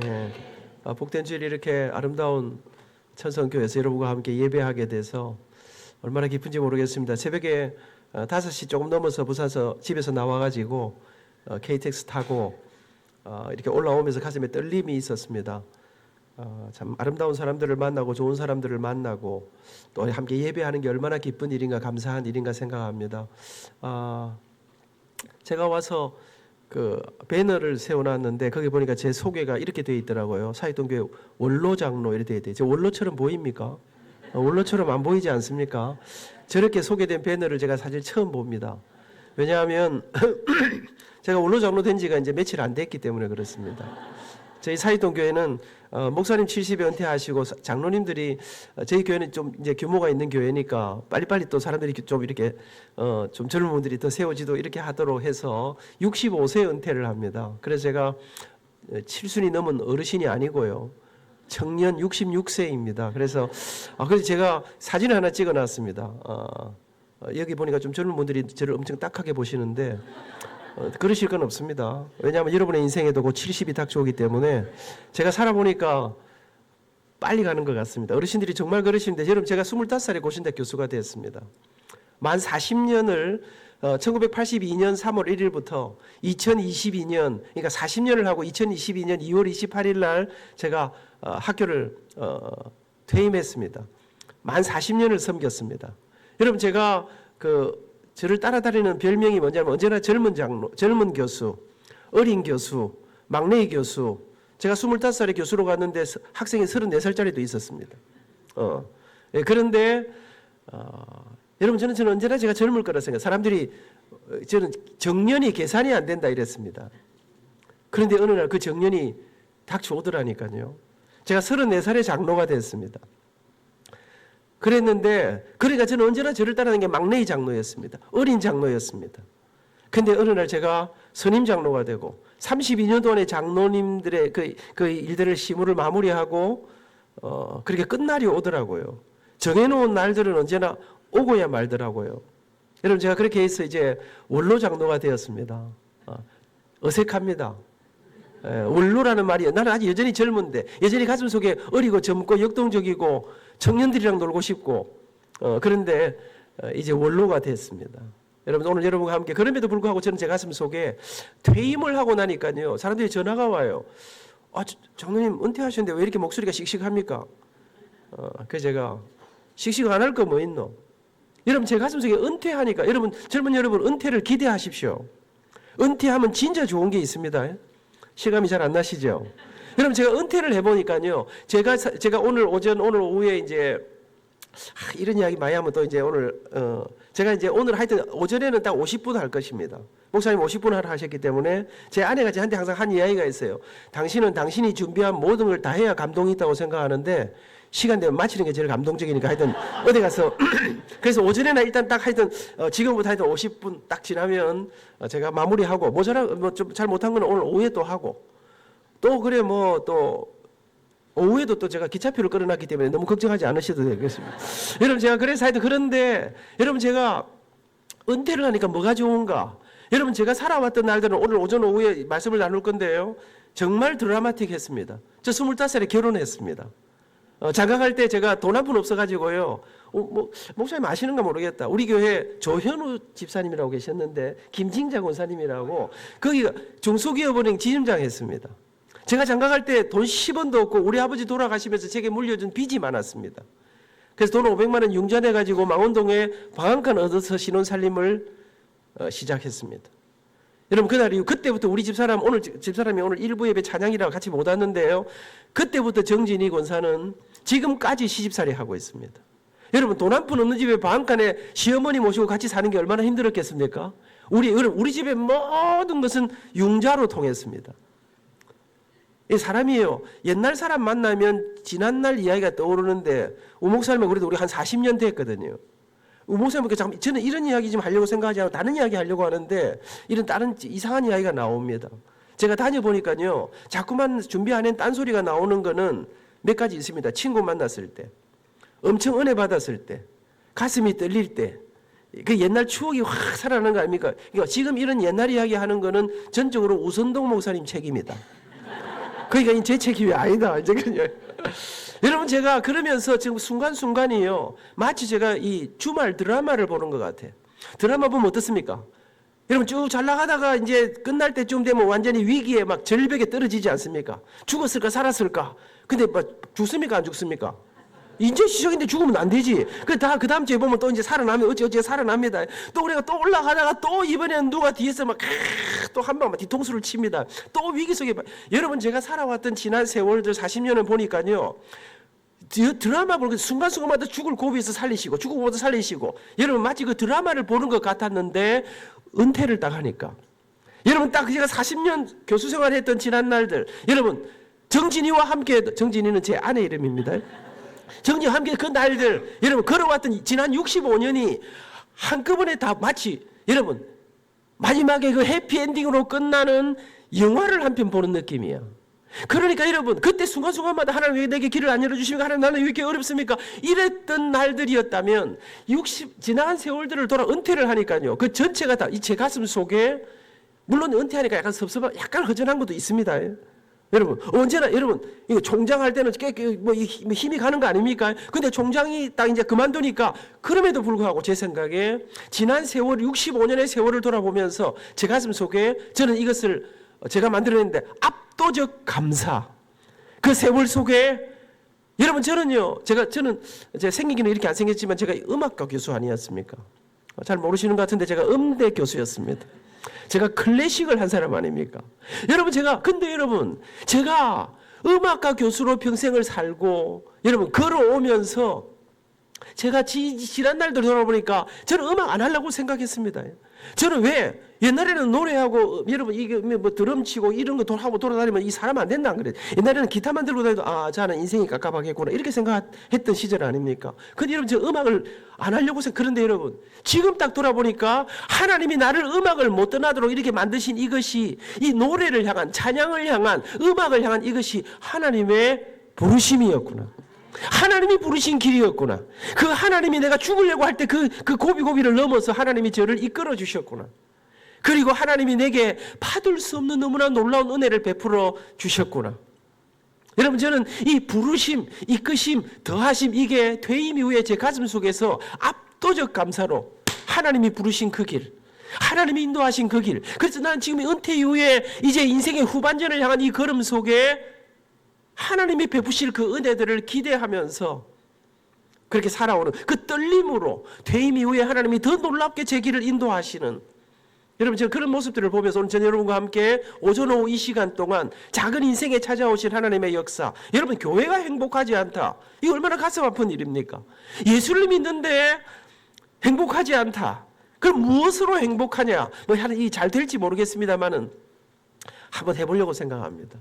예. 복된 주일 이렇게 아름다운 천성교회에서 여러분과 함께 예배하게 돼서 얼마나 기쁜지 모르겠습니다. 새벽에 5시 조금 넘어서 부산서 집에서 나와가지고 KTX 타고 이렇게 올라오면서 가슴에 떨림이 있었습니다. 참 아름다운 사람들을 만나고 좋은 사람들을 만나고 또 함께 예배하는 게 얼마나 기쁜 일인가, 감사한 일인가 생각합니다. 제가 와서 그 배너를 세워놨는데 거기 보니까 제 소개가 이렇게 되어 있더라고요. 사익동교회 원로 장로 이렇게 되어 있대요. 제 원로처럼 보입니까? 원로처럼 안 보이지 않습니까? 저렇게 소개된 배너를 제가 사실 처음 봅니다. 왜냐하면 제가 원로 장로 된 지가 이제 며칠 안 됐기 때문에 그렇습니다. 저희 사익동교회는 목사님 70에 은퇴하시고 장로님들이 저희 교회는 좀 이제 규모가 있는 교회니까 빨리빨리 또 사람들이 좀 이렇게 좀 젊은 분들이 더 세워지도 이렇게 하도록 해서 65세 은퇴를 합니다. 그래서 제가 7순이 넘은 어르신이 아니고요. 청년 66세입니다. 그래서 제가 사진을 하나 찍어놨습니다. 여기 보니까 좀 젊은 분들이 저를 엄청 딱하게 보시는데 그러실 건 없습니다. 왜냐하면 여러분의 인생에도 곧 70이 닥쳐오기 때문에 제가 살아보니까 빨리 가는 것 같습니다. 어르신들이 정말 그러시는데 여러분 제가 25살에 고신대 교수가 되었습니다. 만 40년을 1982년 3월 1일부터 2022년 그러니까 40년을 하고 2022년 2월 28일 날 제가 학교를 퇴임했습니다. 만 40년을 섬겼습니다. 여러분 제가 저를 따라다니는 별명이 뭐냐면 언제나 젊은 장로, 젊은 교수, 어린 교수, 막내 교수. 제가 25살에 교수로 갔는데 학생이 34살짜리도 있었습니다. 그런데 여러분 저는 언제나 제가 젊을 거라 생각해요. 사람들이 저는 정년이 계산이 안 된다 이랬습니다. 그런데 어느 날 그 정년이 닥쳐오더라니까요. 제가 34살에 장로가 됐습니다. 그랬는데 그러니까 저는 언제나 저를 따르는 게 막내의 장로였습니다. 어린 장로였습니다. 근데 어느 날 제가 선임 장로가 되고 32년 동안의 장로님들의 그 일들을 시무를 마무리하고 그렇게 끝날이 오더라고요. 정해놓은 날들은 언제나 오고야 말더라고요. 여러분 제가 그렇게 해서 이제 원로 장로가 되었습니다. 어색합니다. 원로라는 말이 나는 아직 여전히 젊은데 여전히 가슴속에 어리고 젊고 역동적이고 청년들이랑 놀고 싶고 그런데 이제 원로가 됐습니다. 여러분 오늘 여러분과 함께 그럼에도 불구하고 저는 제 가슴속에 퇴임을 하고 나니까요 사람들이 전화가 와요. 장로님 은퇴하셨는데 왜 이렇게 목소리가 씩씩합니까? 그래서 제가 씩씩 안 할 거 뭐 있노? 여러분 제 가슴속에 은퇴하니까 여러분 젊은 여러분 은퇴를 기대하십시오. 은퇴하면 진짜 좋은 게 있습니다. 실감이 잘 안 나시죠? 여러분 제가 은퇴를 해보니까요. 제가 오늘 오후에 이제 이런 이야기 많이 하면 또 이제 오늘 제가 이제 오늘 하여튼 오전에는 딱 50분 할 것입니다. 목사님 50분 하라 하셨기 때문에 제 아내가 저한테 항상 한 이야기가 있어요. 당신은 당신이 준비한 모든 걸 다 해야 감동이 있다고 생각하는데 시간 되면 마치는 게 제일 감동적이니까 하여튼 어디 가서 그래서 오전에는 일단 딱 하여튼 지금부터 하여튼 50분 딱 지나면 제가 마무리하고 모자라 좀 잘 못한 거는 오늘 오후에 또 하고 또 그래 뭐 또 오후에도 또 제가 기차표를 끌어놨기 때문에 너무 걱정하지 않으셔도 되겠습니다. 여러분 제가 그래서 하여튼 그런데 여러분 제가 은퇴를 하니까 뭐가 좋은가? 여러분 제가 살아왔던 날들은 오늘 오전 오후에 말씀을 나눌 건데요. 정말 드라마틱했습니다. 저 25살에 결혼했습니다. 장가갈 때 제가 돈 한 푼 없어가지고요. 목사님 아시는가 모르겠다. 우리 교회 조현우 집사님이라고 계셨는데 김진자 권사님이라고 거기가 중소기업은행 지점장 했습니다. 제가 장가갈 때 돈 10원도 없고 우리 아버지 돌아가시면서 제게 물려준 빚이 많았습니다. 그래서 돈 500만 원 융자내가지고 망원동에 방 한 칸 얻어서 신혼살림을 시작했습니다. 여러분 그날 이후 그때부터 우리 집사람이 오늘 일부 예배 찬양이라고 같이 못 왔는데요. 그때부터 정진희 권사는 지금까지 시집살이 하고 있습니다. 여러분 돈 한 푼 없는 집에 방 한 칸에 시어머니 모시고 같이 사는 게 얼마나 힘들었겠습니까? 우리 집의 모든 것은 융자로 통했습니다. 이 사람이에요. 옛날 사람 만나면 지난날 이야기가 떠오르는데 우목사님은 그래도 우리 한 40년 됐거든요. 우목사님께 저는 이런 이야기 좀 하려고 생각하지 않고 다른 이야기 하려고 하는데 이런 다른 이상한 이야기가 나옵니다. 제가 다녀보니까요. 자꾸만 준비 안 한 딴소리가 나오는 거는 몇 가지 있습니다. 친구 만났을 때, 엄청 은혜 받았을 때, 가슴이 떨릴 때, 그 옛날 추억이 확 살아나는 거 아닙니까? 그러니까 지금 이런 옛날 이야기 하는 거는 전적으로 우선동 목사님 책임이다. 그러니까 제 책임이 아니다. 이제 그냥. 여러분 제가 그러면서 지금 순간순간이요. 마치 제가 이 주말 드라마를 보는 것 같아요. 드라마 보면 어떻습니까? 여러분 쭉 잘 나가다가 이제 끝날 때쯤 되면 완전히 위기에 막 절벽에 떨어지지 않습니까? 죽었을까 살았을까? 근데 막 죽습니까 안 죽습니까? 이제 시작인데 죽으면 안 되지. 그 다음 주에 보면 또 이제 살아나면 어찌 살아납니다. 또 우리가 또 올라가다가 또 이번에는 누가 뒤에서 막 또 한 방 뒤통수를 칩니다. 또 위기 속에 여러분 제가 살아왔던 지난 세월들 40년을 보니까요. 드라마 보는 순간순간마다 죽을 고비에서 살리시고 죽을 고비에서 살리시고 여러분 마치 그 드라마를 보는 것 같았는데 은퇴를 딱 하니까 여러분 딱 제가 40년 교수 생활했던 지난 날들 여러분 정진이와 함께 정진이는 제 아내 이름입니다. 정진이와 함께 그 날들 여러분 걸어왔던 지난 65년이 한꺼번에 다 마치 여러분 마지막에 그 해피엔딩으로 끝나는 영화를 한 편 보는 느낌이야. 그러니까 여러분 그때 순간순간마다 하나님 왜 내게 길을 안 열어주십니까? 하나님 나는 왜 이렇게 어렵습니까? 이랬던 날들이었다면 60 지나간 세월들을 돌아 은퇴를 하니까요. 그 전체가 다 이 제 가슴 속에 물론 은퇴하니까 약간 섭섭한 약간 허전한 것도 있습니다. 여러분 언제나 여러분 이거 총장할 때는 뭐 힘이 가는 거 아닙니까? 근데 총장이 딱 이제 그만두니까 그럼에도 불구하고 제 생각에 지난 세월 65년의 세월을 돌아보면서 제 가슴 속에 저는 이것을 제가 만들어냈는데 압도적 감사. 그 세월 속에 여러분 저는 제 생기기는 이렇게 안 생겼지만 제가 음악과 교수 아니었습니까? 잘 모르시는 것 같은데 제가 음대 교수였습니다. 제가 클래식을 한 사람 아닙니까? 근데 여러분 제가 음악과 교수로 평생을 살고 여러분 걸어오면서 제가 지난 날들 돌아보니까 저는 음악 안 하려고 생각했습니다. 저는 왜 옛날에는 노래하고 여러분 이게 뭐 드럼 치고 이런 거 하고 돌아다니면 이 사람 안 된다 안 그래. 옛날에는 기타만 들고 다니도 저는 인생이 깝깝하겠구나 이렇게 생각했던 시절 아닙니까? 근데 여러분 저 음악을 안 하려고 그런데 여러분 지금 딱 돌아보니까 하나님이 나를 음악을 못 떠나도록 이렇게 만드신 이것이 이 노래를 향한 찬양을 향한 음악을 향한 이것이 하나님의 부르심이었구나. 하나님이 부르신 길이었구나. 그 하나님이 내가 죽으려고 할 때 그 고비고비를 넘어서 하나님이 저를 이끌어 주셨구나. 그리고 하나님이 내게 받을 수 없는 너무나 놀라운 은혜를 베풀어 주셨구나. 여러분 저는 이 부르심, 이끄심, 더하심 이게 퇴임 이후에 제 가슴 속에서 압도적 감사로 하나님이 부르신 그 길, 하나님이 인도하신 그 길. 그래서 나는 지금 은퇴 이후에 이제 인생의 후반전을 향한 이 걸음 속에 하나님이 베푸실 그 은혜들을 기대하면서 그렇게 살아오는 그 떨림으로 퇴임 이후에 하나님이 더 놀랍게 제 길을 인도하시는 여러분 제가 그런 모습들을 보면서 오늘 저는 여러분과 함께 오전 오후 이 시간 동안 작은 인생에 찾아오신 하나님의 역사 여러분 교회가 행복하지 않다 이거 얼마나 가슴 아픈 일입니까? 예수를 믿는데 행복하지 않다 그럼 무엇으로 행복하냐 뭐 잘 될지 모르겠습니다만은 한번 해보려고 생각합니다.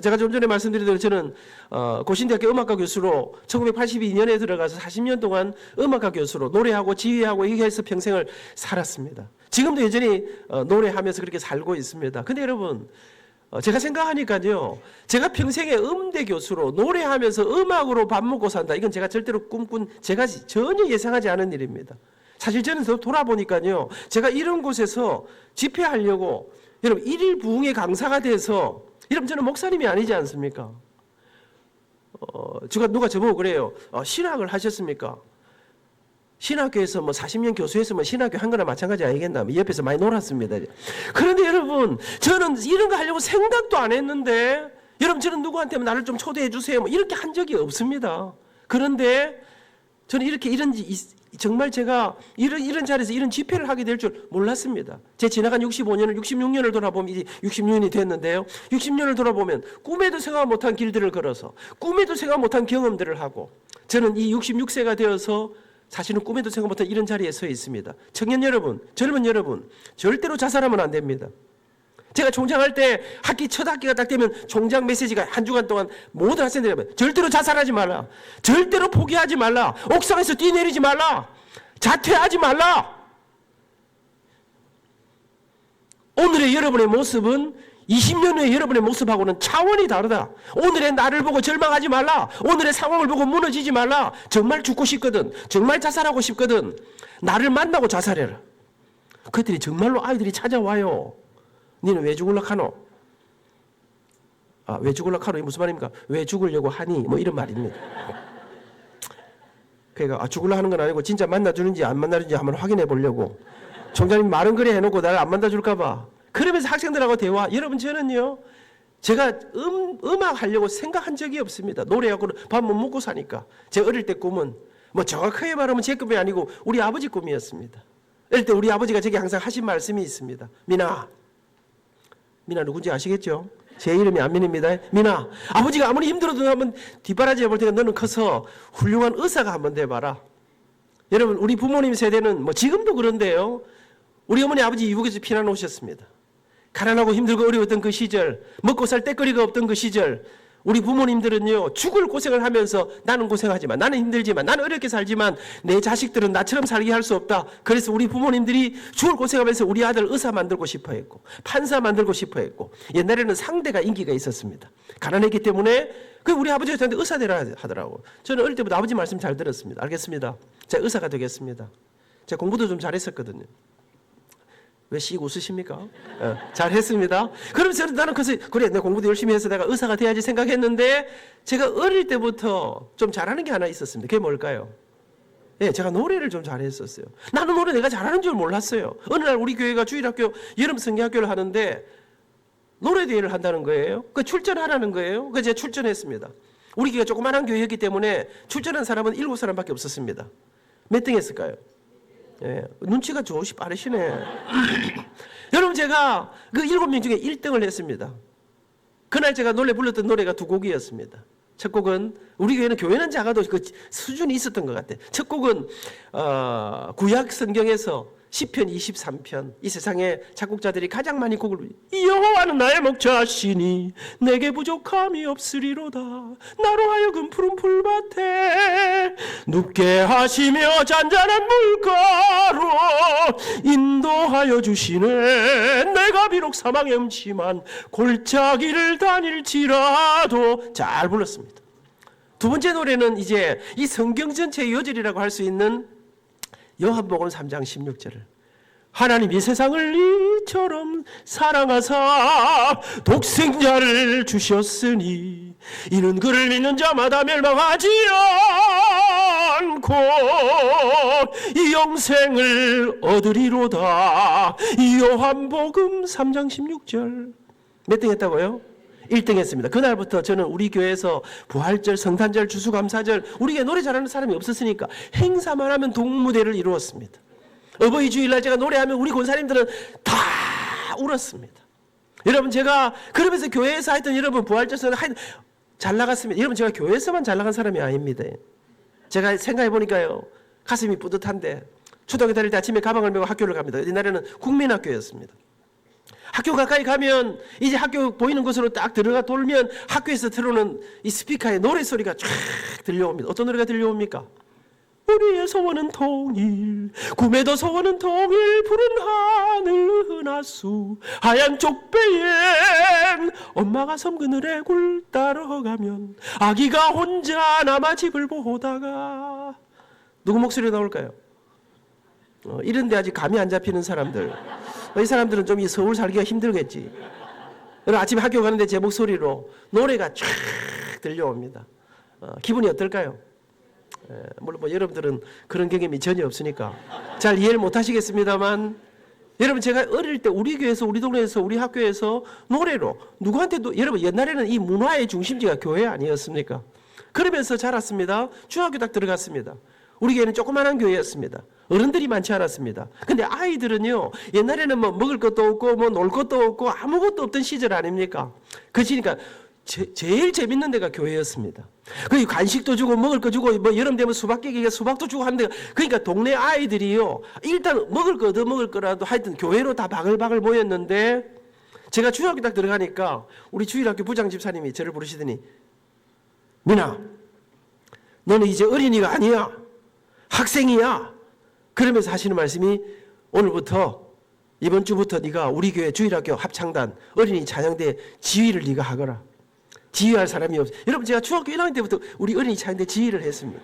제가 좀 전에 말씀드린 대로 저는 고신대학교 음악과 교수로 1982년에 들어가서 40년 동안 음악과 교수로 노래하고 지휘하고 이렇게 해서 평생을 살았습니다. 지금도 여전히 노래하면서 그렇게 살고 있습니다. 근데 여러분 제가 생각하니까요. 제가 평생에 음대 교수로 노래하면서 음악으로 밥 먹고 산다. 이건 제가 절대로 제가 전혀 예상하지 않은 일입니다. 사실 저는 돌아보니까요. 제가 이런 곳에서 집회하려고 여러분 1일 부흥의 강사가 돼서 여러분 저는 목사님이 아니지 않습니까? 누가 저보고 그래요. 신학을 하셨습니까? 신학교에서 뭐 40년 교수했으면 신학교 한 거나 마찬가지 아니겠나? 옆에서 많이 놀았습니다. 그런데 여러분 저는 이런 거 하려고 생각도 안 했는데 여러분 저는 누구한테 나를 좀 초대해 주세요. 뭐 이렇게 한 적이 없습니다. 그런데 저는 정말 제가 이런 자리에서 이런 집회를 하게 될 줄 몰랐습니다. 제 지나간 66년을 돌아보면 이제 66년이 됐는데요. 60년을 돌아보면 꿈에도 생각 못한 길들을 걸어서 꿈에도 생각 못한 경험들을 하고 저는 이 66세가 되어서 사실은 꿈에도 생각 못한 이런 자리에 서 있습니다. 청년 여러분, 젊은 여러분 절대로 자살하면 안 됩니다. 제가 총장할 때 첫 학기가 딱 되면 총장 메시지가 한 주간 동안 모든 학생들에게 절대로 자살하지 말라. 절대로 포기하지 말라. 옥상에서 뛰내리지 말라. 자퇴하지 말라. 오늘의 여러분의 모습은 20년 후에 여러분의 모습하고는 차원이 다르다. 오늘의 나를 보고 절망하지 말라. 오늘의 상황을 보고 무너지지 말라. 정말 죽고 싶거든. 정말 자살하고 싶거든. 나를 만나고 자살해라. 그들이 정말로 아이들이 찾아와요. 니는 왜 죽을라 카노? 왜 죽으려고 하노? 무슨 말입니까? 왜 죽으려고 하니? 뭐 이런 말입니다. 그러니까 죽으려고 하는 건 아니고 진짜 만나주는지 안 만나주는지 한번 확인해 보려고. 총장님 말은 그래 해놓고 나를 안 만나줄까 봐. 그러면서 학생들하고 대화. 여러분 저는요. 제가 음악 하려고 생각한 적이 없습니다. 노래하고 밥 못 먹고 사니까. 제 어릴 때 꿈은 뭐 정확하게 말하면 제 꿈이 아니고 우리 아버지 꿈이었습니다. 어릴 때 우리 아버지가 제게 항상 하신 말씀이 있습니다. 민아 누군지 아시겠죠? 제 이름이 안민입니다. 민아, 아버지가 아무리 힘들어도 한번 뒷바라지 해볼 테니까 너는 커서 훌륭한 의사가 한번 돼봐라. 여러분 우리 부모님 세대는 뭐 지금도 그런데요. 우리 어머니 아버지 이북에서 피난 오셨습니다. 가난하고 힘들고 어려웠던 그 시절, 먹고 살 때거리가 없던 그 시절, 우리 부모님들은요 죽을 고생을 하면서 나는 고생하지만, 나는 힘들지만, 나는 어렵게 살지만 내 자식들은 나처럼 살게 할 수 없다. 그래서 우리 부모님들이 죽을 고생하면서 우리 아들 의사 만들고 싶어 했고 판사 만들고 싶어 했고, 옛날에는 상대가 인기가 있었습니다. 가난했기 때문에 그 우리 아버지가 저한테 의사 되라 하더라고. 저는 어릴 때부터 아버지 말씀 잘 들었습니다. 알겠습니다. 제가 의사가 되겠습니다. 제가 공부도 좀 잘했었거든요. 왜 씩 웃으십니까? 잘했습니다. 그러면서 나는 그래 내가 공부도 열심히 해서 내가 의사가 돼야지 생각했는데, 제가 어릴 때부터 좀 잘하는 게 하나 있었습니다. 그게 뭘까요? 예, 제가 노래를 좀 잘했었어요. 나는 노래 내가 잘하는 줄 몰랐어요. 어느 날 우리 교회가 주일학교 여름 성경학교를 하는데 노래 대회를 한다는 거예요. 그 출전하라는 거예요. 그래서 제가 출전했습니다. 우리 교회가 조그마한 교회였기 때문에 출전한 사람은 7사람밖에 없었습니다. 몇 등 했을까요? 예, 눈치가 좋으시 빠르시네. 여러분 제가 그 7명 중에 1등을 했습니다. 그날 제가 노래 불렀던 노래가 2곡이었습니다. 첫 곡은 우리 교회는 작아도 그 수준이 있었던 것 같아요. 첫 곡은 구약 성경에서 시편 23편, 이 세상에 작곡자들이 가장 많이 곡을 여호와는 나의 목자시니 내게 부족함이 없으리로다. 나로 하여금 푸른 풀밭에 눕게 하시며 잔잔한 물가로 인도하여 주시네. 내가 비록 사망의 음침한 골짜기를 다닐지라도. 잘 불렀습니다. 두 번째 노래는 이제 이 성경 전체의 요절이라고 할 수 있는 요한복음 3장 16절을, 하나님이 세상을 이처럼 사랑하사 독생자를 주셨으니 이는 그를 믿는 자마다 멸망하지 않고 이 영생을 얻으리로다. 요한복음 3장 16절. 몇 등 했다고요? 1등 했습니다. 그날부터 저는 우리 교회에서 부활절, 성탄절, 추수감사절, 우리 교회 노래 잘하는 사람이 없었으니까 행사만 하면 동무대를 이루었습니다. 어버이 주일날 제가 노래하면 우리 권사님들은 다 울었습니다. 여러분 제가 그러면서 교회에서 하여튼 여러분 부활절 하여튼 잘 나갔습니다. 여러분 제가 교회에서만 잘 나간 사람이 아닙니다. 제가 생각해 보니까요 가슴이 뿌듯한데, 초등학교 다닐 때 아침에 가방을 메고 학교를 갑니다. 옛날에는 국민학교였습니다. 학교 가까이 가면 이제 학교 보이는 곳으로 딱 들어가 돌면 학교에서 틀어놓은 이 스피커에 노래 소리가 쫙 들려옵니다. 어떤 노래가 들려옵니까? 우리의 소원은 통일, 구매도 소원은 통일, 푸른 하늘 은하수 하얀 쪽배엔 엄마가 섬 그늘에 굴 따라가면 아기가 혼자 남아 집을 보다가. 누구 목소리 나올까요? 이런데 아직 감이 안 잡히는 사람들. 이 사람들은 좀 이 서울 살기가 힘들겠지. 아침에 학교 가는데 제 목소리로 노래가 쫙 들려옵니다. 기분이 어떨까요? 물론 뭐 여러분들은 그런 경험이 전혀 없으니까 잘 이해를 못 하시겠습니다만, 여러분 제가 어릴 때 우리 교회에서, 우리 동네에서, 우리 학교에서 노래로 누구한테도, 여러분 옛날에는 이 문화의 중심지가 교회 아니었습니까? 그러면서 자랐습니다. 중학교 딱 들어갔습니다. 우리 교회는 조그마한 교회였습니다. 어른들이 많지 않았습니다. 근데 아이들은요, 옛날에는 뭐 먹을 것도 없고 뭐 놀 것도 없고 아무것도 없던 시절 아닙니까? 그러니까 제일 재밌는 데가 교회였습니다. 그 간식도 주고 먹을 거 주고 뭐 여름 되면 수박 깨기가 수박도 주고 하는데, 그러니까 동네 아이들이요 일단 먹을 거 얻어 먹을 거라도 하여튼 교회로 다 바글바글 모였는데, 제가 중학교 딱 들어가니까 우리 주일학교 부장 집사님이 저를 부르시더니, 민아 너는 이제 어린이가 아니야, 학생이야. 그러면서 하시는 말씀이, 오늘부터 이번 주부터 네가 우리 교회 주일학교 합창단 어린이 찬양대 지휘를 네가 하거라. 지휘할 사람이 없어. 여러분 제가 중학교 1학년 때부터 우리 어린이 찬양대 지휘를 했습니다.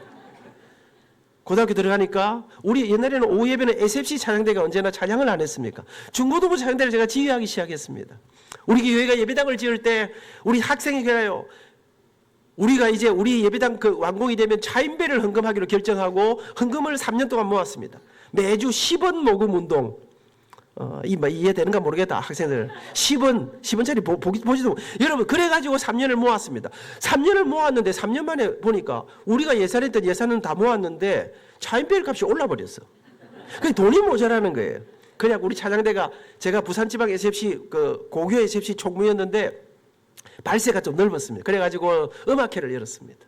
고등학교 들어가니까 우리 옛날에는 오후 예배는 SFC 찬양대가 언제나 찬양을 안 했습니까? 중고등부 찬양대를 제가 지휘하기 시작했습니다. 우리 교회가 예배당을 지을 때 우리 학생이 그래요. 우리가 이제 우리 예배당 그 완공이 되면 차인배를 헌금하기로 결정하고 헌금을 3년 동안 모았습니다. 매주 10원 모금 운동. 이해되는가 모르겠다. 학생들 10원짜리 보지도 여러분 그래가지고 3년을 모았습니다. 3년을 모았는데 3년 만에 보니까 우리가 예산했던 예산은 다 모았는데 차인배 값이 올라버렸어. 그 돈이 모자라는 거예요. 그냥 우리 찬양대가 제가 부산지방 SFC 그 고교 SFC 총무였는데 발세가 좀 넓었습니다. 그래가지고 음악회를 열었습니다.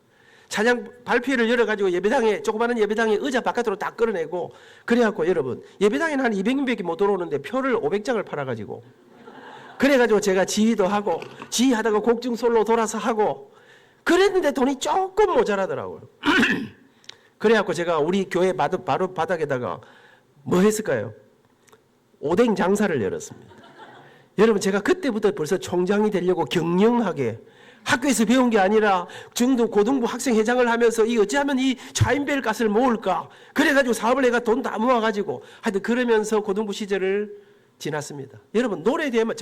찬양 발표회를 열어가지고 예배당에 조그마한 예배당에 의자 바깥으로 딱 끌어내고 그래갖고 여러분 예배당에는 한 200명밖에 못 들어오는데 표를 500장을 팔아가지고 그래가지고 제가 지휘도 하고 지휘하다가 곡중 솔로 돌아서 하고 그랬는데 돈이 조금 모자라더라고요. 그래갖고 제가 우리 교회 바로 바닥에다가 뭐 했을까요? 오뎅 장사를 열었습니다. 여러분 제가 그때부터 벌써 총장이 되려고 경영하게 학교에서 배운 게 아니라 중등 고등부 학생회장을 하면서 이 어찌하면 이 차인벨 값을 모을까 그래가지고 사업을 내가 돈 다 모아가지고 하여튼 그러면서 고등부 시절을 지났습니다. 여러분 노래에 대한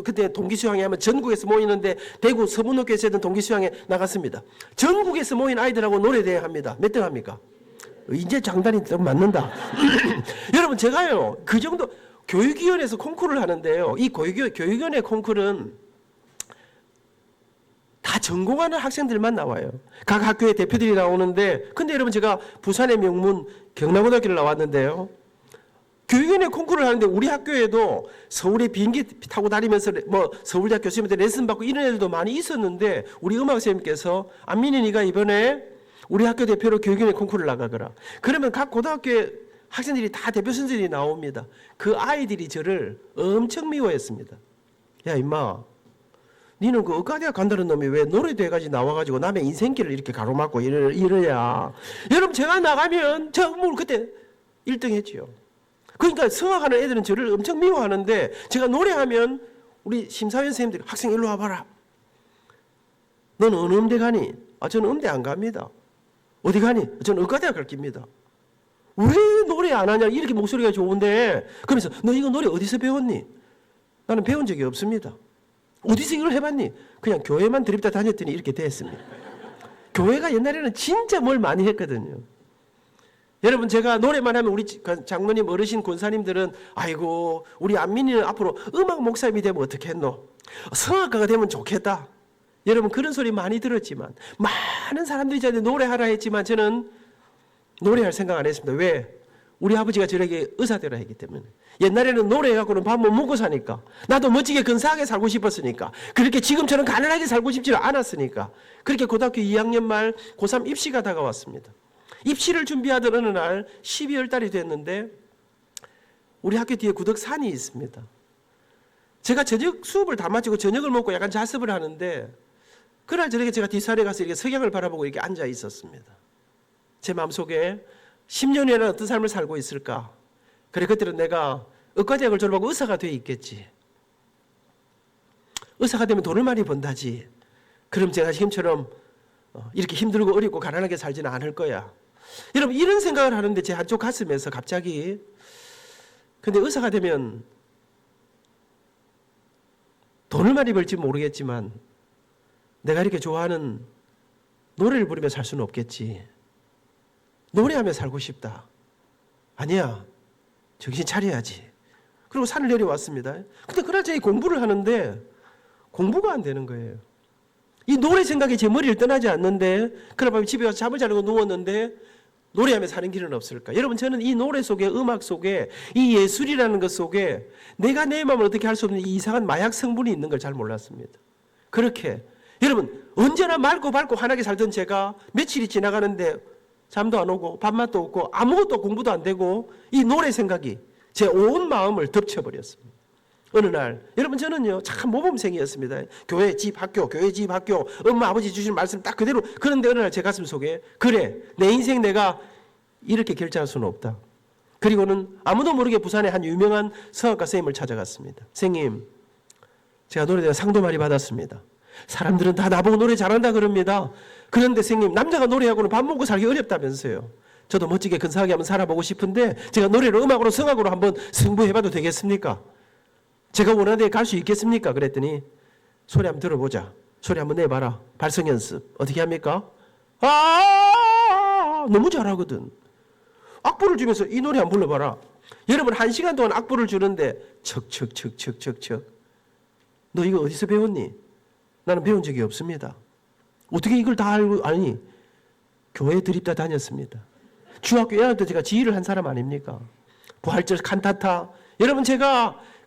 그때 동기 수양회 하면 전국에서 모이는데 대구 서문학교에서 했던 동기 수양회 나갔습니다. 전국에서 모인 아이들하고 노래 대회 합니다. 몇 등 합니까? 이제 장단이 좀 맞는다. 여러분 제가요 그 정도 교육위원회에서 콩쿠르를 하는데요. 이 교육위원회 콩쿠르는 다 전공하는 학생들만 나와요. 각 학교의 대표들이 나오는데 근데 여러분 제가 부산의 명문 경남고등학교를 나왔는데요. 교육위원회 콩쿠르를 하는데 우리 학교에도 서울에 비행기 타고 다니면서 뭐 서울대학 교수님한테 레슨 받고 이런 애들도 많이 있었는데 우리 음악 선생님께서 안민이 네가 이번에 우리 학교 대표로 교육위원회 콩쿠르를 나가거라. 그러면 각 고등학교의 학생들이 다 대표 선생님이 나옵니다. 그 아이들이 저를 엄청 미워했습니다. 야 임마 니는 그 의과대학 간다는 놈이 왜 노래대회까지 나와가지고 남의 인생길을 이렇게 가로막고 이러냐. 여러분 제가 나가면 제가 뭐 그때 1등 했지요. 그러니까 성악하는 애들은 저를 엄청 미워하는데 제가 노래하면 우리 심사위원 선생님들이 학생 일로 와봐라. 너는 어느 음대 가니? 저는 음대 안 갑니다. 어디 가니? 저는 의과대학 갈 겁니다. 왜 노래 안 하냐? 이렇게 목소리가 좋은데. 그러면서 너 이거 노래 어디서 배웠니? 나는 배운 적이 없습니다. 어디서 이걸 해봤니? 그냥 교회만 드립다 다녔더니 이렇게 됐습니다. 교회가 옛날에는 진짜 뭘 많이 했거든요. 여러분 제가 노래만 하면 우리 장로님 어르신 권사님들은 아이고 우리 안민이는 앞으로 음악 목사님이 되면 어떻겠노? 성악가가 되면 좋겠다. 여러분 그런 소리 많이 들었지만 많은 사람들이 저한테 노래하라 했지만 저는 노래할 생각 안 했습니다. 왜? 우리 아버지가 저에게 의사되라 했기 때문에. 옛날에는 노래해갖고는 밥 못 먹고 사니까. 나도 멋지게 근사하게 살고 싶었으니까. 그렇게 지금처럼 가난하게 살고 싶지는 않았으니까. 그렇게 고등학교 2학년 말 고3 입시가 다가왔습니다. 입시를 준비하던 어느 날 12월 달이 됐는데 우리 학교 뒤에 구덕산이 있습니다. 제가 저녁 수업을 다 마치고 저녁을 먹고 약간 자습을 하는데 그날 저녁에 제가 뒷산에 가서 이렇게 석양을 바라보고 이렇게 앉아 있었습니다. 제 마음속에 10년 후에는 어떤 삶을 살고 있을까? 그래 그때는 내가 의과대학을 졸업하고 의사가 돼 있겠지. 의사가 되면 돈을 많이 번다지. 그럼 제가 지금처럼 이렇게 힘들고 어렵고 가난하게 살지는 않을 거야. 여러분 이런 생각을 하는데 제 한쪽 가슴에서 갑자기 근데 의사가 되면 돈을 많이 벌지 모르겠지만 내가 이렇게 좋아하는 노래를 부르며 살 수는 없겠지. 노래하며 살고 싶다. 아니야. 정신 차려야지. 그리고 산을 내려왔습니다. 근데 그날 저희 공부를 하는데 공부가 안 되는 거예요. 이 노래 생각이 제 머리를 떠나지 않는데 그날 밤에 집에 가서 잠을 자려고 누웠는데 노래하며 사는 길은 없을까? 여러분 저는 이 노래 속에 음악 속에 이 예술이라는 것 속에 내가 내 마음을 어떻게 할 수 없는 이 이상한 마약 성분이 있는 걸 잘 몰랐습니다. 그렇게 여러분 언제나 맑고 밝고 환하게 살던 제가 며칠이 지나가는데 잠도 안 오고 밥맛도 없고 아무것도 공부도 안 되고 이 노래 생각이 제 온 마음을 덮쳐버렸습니다. 어느 날 여러분 저는요 참 모범생이었습니다. 교회 집 학교 교회 집 학교 엄마 아버지 주신 말씀 딱 그대로. 그런데 어느 날 제 가슴 속에 그래 내 인생 내가 이렇게 결정할 수는 없다. 그리고는 아무도 모르게 부산의 한 유명한 성악가 선생님을 찾아갔습니다. 선생님 제가 노래대회 상도 많이 받았습니다. 사람들은 다 나보고 노래 잘한다 그럽니다. 그런데 선생님, 남자가 노래하고는 밥 먹고 살기 어렵다면서요. 저도 멋지게 근사하게 한번 살아보고 싶은데 제가 노래로 음악으로 성악으로 한번 승부해봐도 되겠습니까? 제가 원하는 데 갈 수 있겠습니까? 그랬더니 소리 한번 들어보자. 소리 한번 내봐라. 발성 연습. 어떻게 합니까? 너무 잘하거든. 악보를 주면서 이 노래 한번 불러봐라. 여러분 1시간 동안 악보를 주는데 척척척척척척. 너 이거 어디서 배웠니? 나는 배운 적이 없습니다. 어떻게 이걸 다 알고, 아니, 교회 드립다 다녔습니다. 중학교 1학년 때 제가 지휘를 한 사람 아닙니까? 부활절 칸타타. 여러분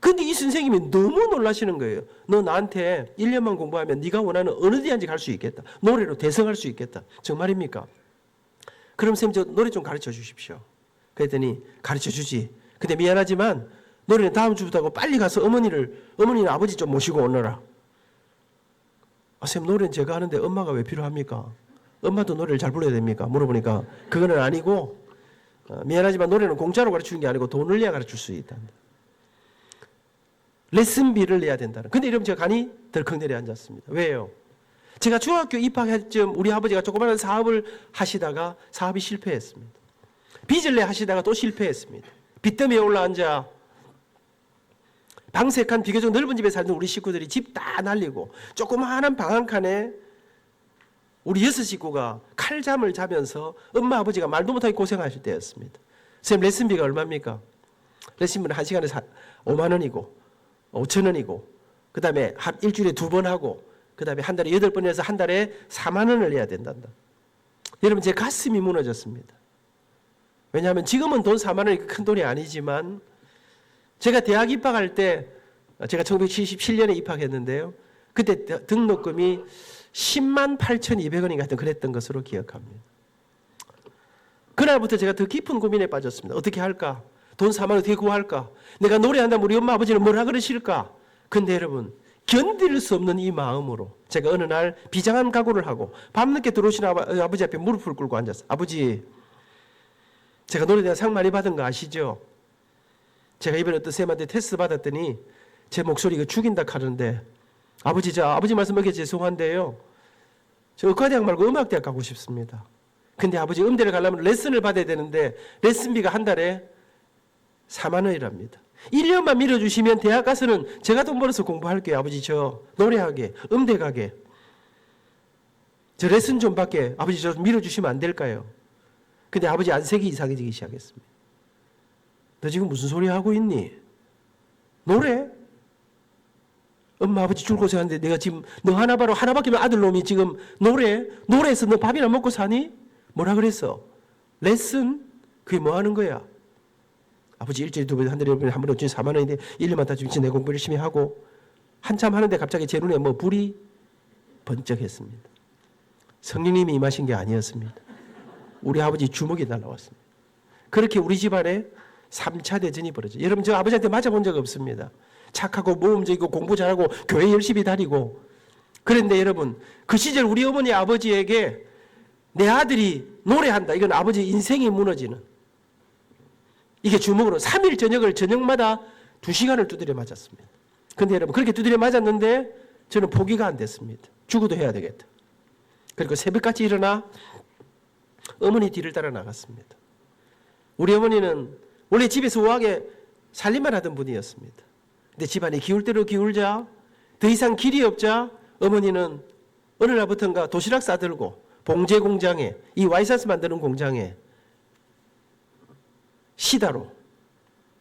근데 이 선생님이 너무 놀라시는 거예요. 너 나한테 1년만 공부하면 네가 원하는 어느 대한지 갈 수 있겠다. 노래로 대성할 수 있겠다. 정말입니까? 그럼 선생님 저 노래 좀 가르쳐 주십시오. 그랬더니 가르쳐 주지. 근데 미안하지만 노래는 다음 주부터 하고 빨리 가서 어머니는 아버지 좀 모시고 오너라. 선생님 노래는 제가 하는데 엄마가 왜 필요합니까? 엄마도 노래를 잘 불러야 됩니까? 물어보니까 그거는 아니고 미안하지만 노래는 공짜로 가르치는 게 아니고 돈을 내야 가르칠 수 있다. 레슨비를 내야 된다는. 근데 이러면 제가 간이 덜컥 내려앉았습니다. 왜요? 제가 중학교 입학할 즈음 우리 아버지가 조그마한 사업을 하시다가 사업이 실패했습니다. 빚을 내 하시다가 또 실패했습니다. 빚더미에 올라앉아 방색한 비교적 넓은 집에 살던 우리 식구들이 집 다 날리고 조그마한 방 한 칸에 우리 6 식구가 칼잠을 자면서 엄마 아버지가 말도 못하게 고생하실 때였습니다. 선생님 레슨비가 얼마입니까? 레슨비는 1시간에 5만 원이고 5천 원이고 그 다음에 일주일에 2번 하고 그 다음에 한 달에 8번 해서 한 달에 4만 원을 내야 된단다. 여러분 제 가슴이 무너졌습니다. 왜냐하면 지금은 돈 4만 원이 큰 돈이 아니지만 제가 대학 입학할 때 제가 1977년에 입학했는데요. 그때 등록금이 10만 8,200원인가 하여튼 그랬던 것으로 기억합니다. 그날부터 제가 더 깊은 고민에 빠졌습니다. 어떻게 할까? 돈 4만 원 어떻게 구할까? 내가 노래한다면 우리 엄마 아버지는 뭐라 그러실까? 근데 여러분 견딜 수 없는 이 마음으로 제가 어느 날 비장한 각오를 하고 밤늦게 들어오신 아버지 앞에 무릎을 꿇고 앉았어요. 아버지, 제가 노래에 대한 상 많이 받은 거 아시죠? 제가 이번에 어떤 쌤한테 테스트 받았더니 제 목소리가 죽인다 하는데 아버지 말씀 어겨 죄송한데요. 저 의과대학 말고 음악대학 가고 싶습니다. 근데 아버지 음대를 가려면 레슨을 받아야 되는데 레슨비가 한 달에 4만 원이랍니다. 1년만 밀어주시면 대학 가서는 제가 돈 벌어서 공부할게요. 아버지 저 노래하게 음대 가게 저 레슨 좀 받게 아버지 저 밀어주시면 안 될까요? 근데 아버지 안색이 이상해지기 시작했습니다. 너 지금 무슨 소리 하고 있니? 노래? 엄마 아버지 줄고생하는데 내가 지금 너 하나밖에 아들 놈이 지금 노래해서 너 밥이나 먹고 사니? 뭐라 그랬어? 레슨? 그게 뭐 하는 거야? 아버지 일주일에 2번 한 달에 한 번에 4만 원인데 1년만 다 주면 내 공부 열심히 하고 한참 하는데 갑자기 제 눈에 뭐 불이 번쩍했습니다. 성령님이 임하신 게 아니었습니다. 우리 아버지 주먹이 날라왔습니다. 그렇게 우리 집안에 3차 대전이 벌어져요. 여러분 저 아버지한테 맞아본 적 없습니다. 착하고 모험적이고 공부 잘하고 교회 열심히 다니고 그런데 여러분 그 시절 우리 어머니 아버지에게 내 아들이 노래한다. 이건 아버지 인생이 무너지는 이게 주먹으로 3일 저녁마다 2시간을 두드려 맞았습니다. 그런데 여러분 그렇게 두드려 맞았는데 저는 포기가 안 됐습니다. 죽어도 해야 되겠다. 그리고 새벽같이 일어나 어머니 뒤를 따라 나갔습니다. 우리 어머니는 원래 집에서 우아하게 살림만 하던 분이었습니다. 근데 집안이 기울 대로 기울자 더 이상 길이 없자 어머니는 어느 날부터인가 도시락 싸들고 봉제 공장에 이 와이셔츠 만드는 공장에 시다로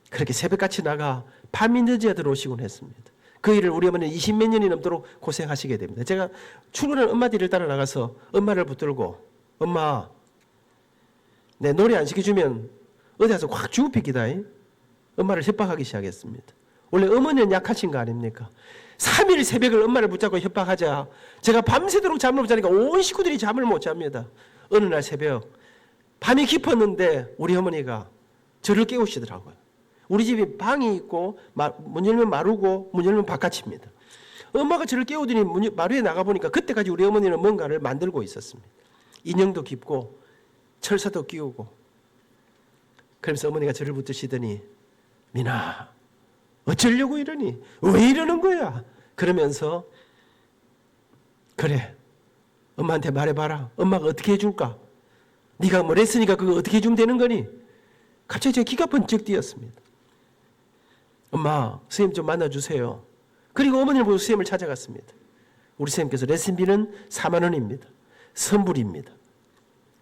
그렇게 새벽같이 나가 밤이 늦어야 들어오시곤 했습니다. 그 일을 우리 어머니는 20몇 년이 넘도록 고생하시게 됩니다. 제가 출근한 엄마 뒤를 따라 나가서 엄마를 붙들고 엄마 내 노래 안 시켜주면 어디 가서 확 주우피기다. 엄마를 협박하기 시작했습니다. 원래 어머니는 약하신 거 아닙니까? 3일 새벽을 엄마를 붙잡고 협박하자 제가 밤새도록 잠을 못 자니까 온 식구들이 잠을 못 잡니다. 어느 날 새벽 밤이 깊었는데 우리 어머니가 저를 깨우시더라고요. 우리 집에 방이 있고 문 열면 마루고 문 열면 바깥입니다. 엄마가 저를 깨우더니 마루에 나가보니까 그때까지 우리 어머니는 뭔가를 만들고 있었습니다. 인형도 깁고 철사도 끼우고 그러면서 어머니가 저를 붙드시더니 미나 어쩌려고 이러니? 왜 이러는 거야? 그러면서 그래, 엄마한테 말해봐라. 엄마가 어떻게 해줄까? 네가 뭘 했으니까 그거 어떻게 해주면 되는 거니? 갑자기 제 기가 번쩍 뛰었습니다. 엄마, 선생님 좀 만나주세요. 그리고 어머니를 보고 선생님을 찾아갔습니다. 우리 선생님께서 레슨비는 4만 원입니다. 선불입니다.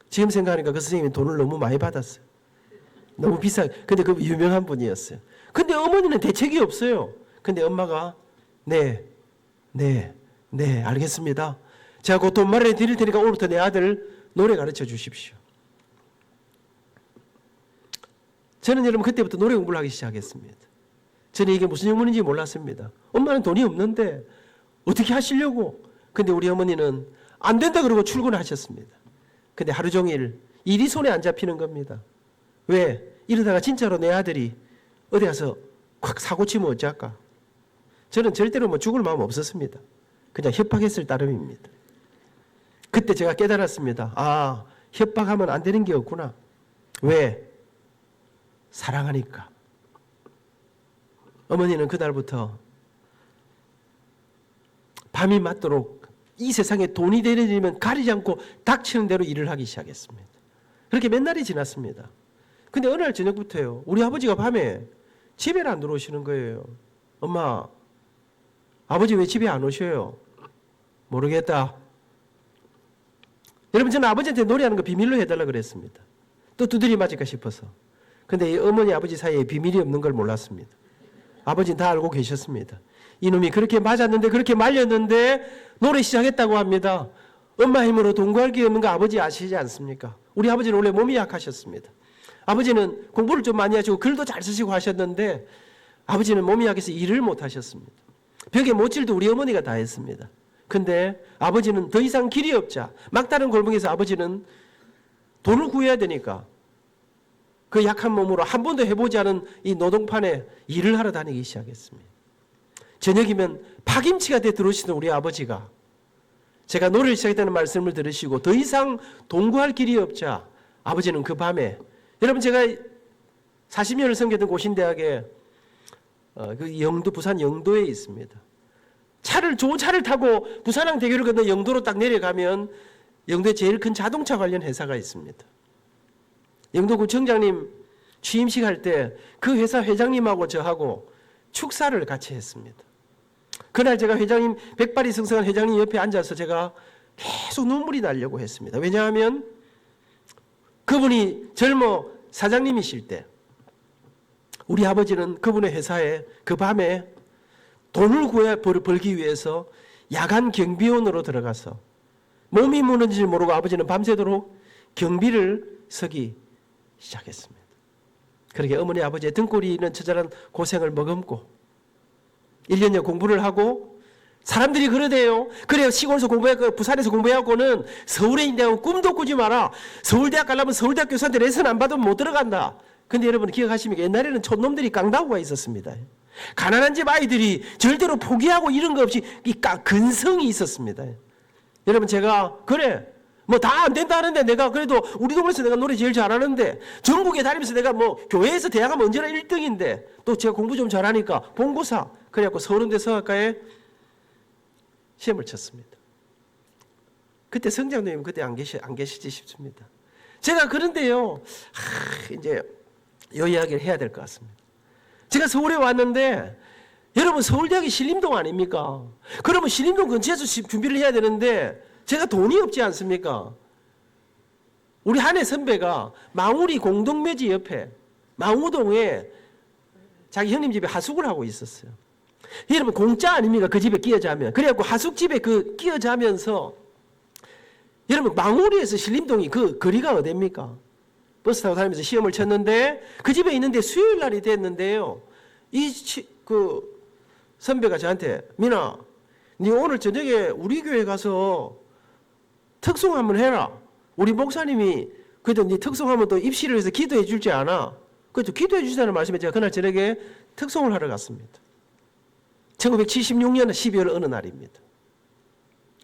지금 생각하니까 그 선생님이 돈을 너무 많이 받았어요. 너무 비싸. 근데 그 유명한 분이었어요. 근데 어머니는 대책이 없어요. 근데 엄마가 네, 알겠습니다. 제가 그 돈 마련해 드릴 테니까 오늘부터 내 아들 노래 가르쳐 주십시오. 저는 여러분 그때부터 노래 공부를 하기 시작했습니다. 저는 이게 무슨 영문인지 몰랐습니다. 엄마는 돈이 없는데 어떻게 하시려고? 근데 우리 어머니는 안 된다 그러고 출근을 하셨습니다. 근데 하루 종일 일이 손에 안 잡히는 겁니다. 왜? 이러다가 진짜로 내 아들이 어디 가서 콱 사고 치면 어쩔까? 저는 절대로 뭐 죽을 마음 없었습니다. 그냥 협박했을 따름입니다. 그때 제가 깨달았습니다. 아, 협박하면 안 되는 게 없구나. 왜? 사랑하니까. 어머니는 그날부터 밤이 맞도록 이 세상에 돈이 되려면 가리지 않고 닥치는 대로 일을 하기 시작했습니다. 그렇게 몇 날이 지났습니다. 근데 어느 날 저녁부터요, 우리 아버지가 밤에 집에 안 들어오시는 거예요. 엄마, 아버지 왜 집에 안 오셔요? 모르겠다. 여러분, 저는 아버지한테 노래하는 거 비밀로 해달라 그랬습니다. 또 두드리 맞을까 싶어서. 근데 이 어머니 아버지 사이에 비밀이 없는 걸 몰랐습니다. 아버지는 다 알고 계셨습니다. 이놈이 그렇게 맞았는데, 그렇게 말렸는데 노래 시작했다고 합니다. 엄마 힘으로 돈 구할 게 없는 거 아버지 아시지 않습니까? 우리 아버지는 원래 몸이 약하셨습니다. 아버지는 공부를 좀 많이 하시고 글도 잘 쓰시고 하셨는데 아버지는 몸이 약해서 일을 못 하셨습니다. 벽에 못질도 우리 어머니가 다 했습니다. 근데 아버지는 더 이상 길이 없자 막다른 골목에서 아버지는 돈을 구해야 되니까 그 약한 몸으로 한 번도 해보지 않은 이 노동판에 일을 하러 다니기 시작했습니다. 저녁이면 파김치가 돼 들어오시는 우리 아버지가 제가 노래를 시작했다는 말씀을 들으시고 더 이상 돈 구할 길이 없자 아버지는 그 밤에, 여러분 제가 40년을 섬겼던 고신대학에 그 영도, 부산 영도에 있습니다. 좋은 차를 타고 부산항 대교를 건너 영도로 딱 내려가면 영도에 제일 큰 자동차 관련 회사가 있습니다. 영도구청장님 취임식 할 때 그 회사 회장님하고 저하고 축사를 같이 했습니다. 그날 제가 회장님, 백발이 승성한 회장님 옆에 앉아서 제가 계속 눈물이 나려고 했습니다. 왜냐하면 그분이 젊어 사장님이실 때 우리 아버지는 그분의 회사에 그 밤에 돈을 구해 벌기 위해서 야간 경비원으로 들어가서 몸이 무너진지 모르고 아버지는 밤새도록 경비를 서기 시작했습니다. 그렇게 어머니 아버지의 등골이는 처절한 고생을 머금고 1년여 공부를 하고 사람들이 그러대요. 그래요. 시골에서 공부하고 부산에서 공부해갖고는 서울에 있는다고 꿈도 꾸지 마라. 서울대학 가려면 서울대학 교수한테 레슨 안 받으면 못 들어간다. 근데 여러분 기억하십니까? 옛날에는 촌놈들이 깡다구가 있었습니다. 가난한 집 아이들이 절대로 포기하고 이런 거 없이 이 근성이 있었습니다. 여러분 제가 그래 뭐 다 안 된다 하는데 내가 그래도 우리 동네에서 내가 노래 제일 잘하는데 전국에 다니면서 내가 뭐 교회에서 대학하면 언제나 1등인데 또 제가 공부 좀 잘하니까 본고사 그래갖고 서울대 서학과에 시험을 쳤습니다. 그때 성장님은 그때 안 계시지 싶습니다. 제가 그런데요, 이제 이 이야기를 해야 될 것 같습니다. 제가 서울에 왔는데 여러분 서울대학이 신림동 아닙니까? 그러면 신림동 근처에서 준비를 해야 되는데 제가 돈이 없지 않습니까? 우리 한해 선배가 망우리 공동묘지 옆에 망우동에 자기 형님 집에 하숙을 하고 있었어요. 여러분 공짜 아닙니까? 그 집에 끼어 자면. 그래갖고 하숙집에 그 끼어 자면서 여러분 망우리에서 신림동이 그 거리가 어딥니까? 버스 타고 다니면서 시험을 쳤는데 그 집에 있는데 수요일 날이 됐는데요. 그 선배가 저한테 민아, 네 오늘 저녁에 우리 교회 가서 특송 한번 해라. 우리 목사님이 그래도 네 특송하면 또 입시를 해서 기도해 줄지 않아. 그래서 기도해 주시다는 말씀에 제가 그날 저녁에 특송을 하러 갔습니다. 1976년 12월 어느 날입니다.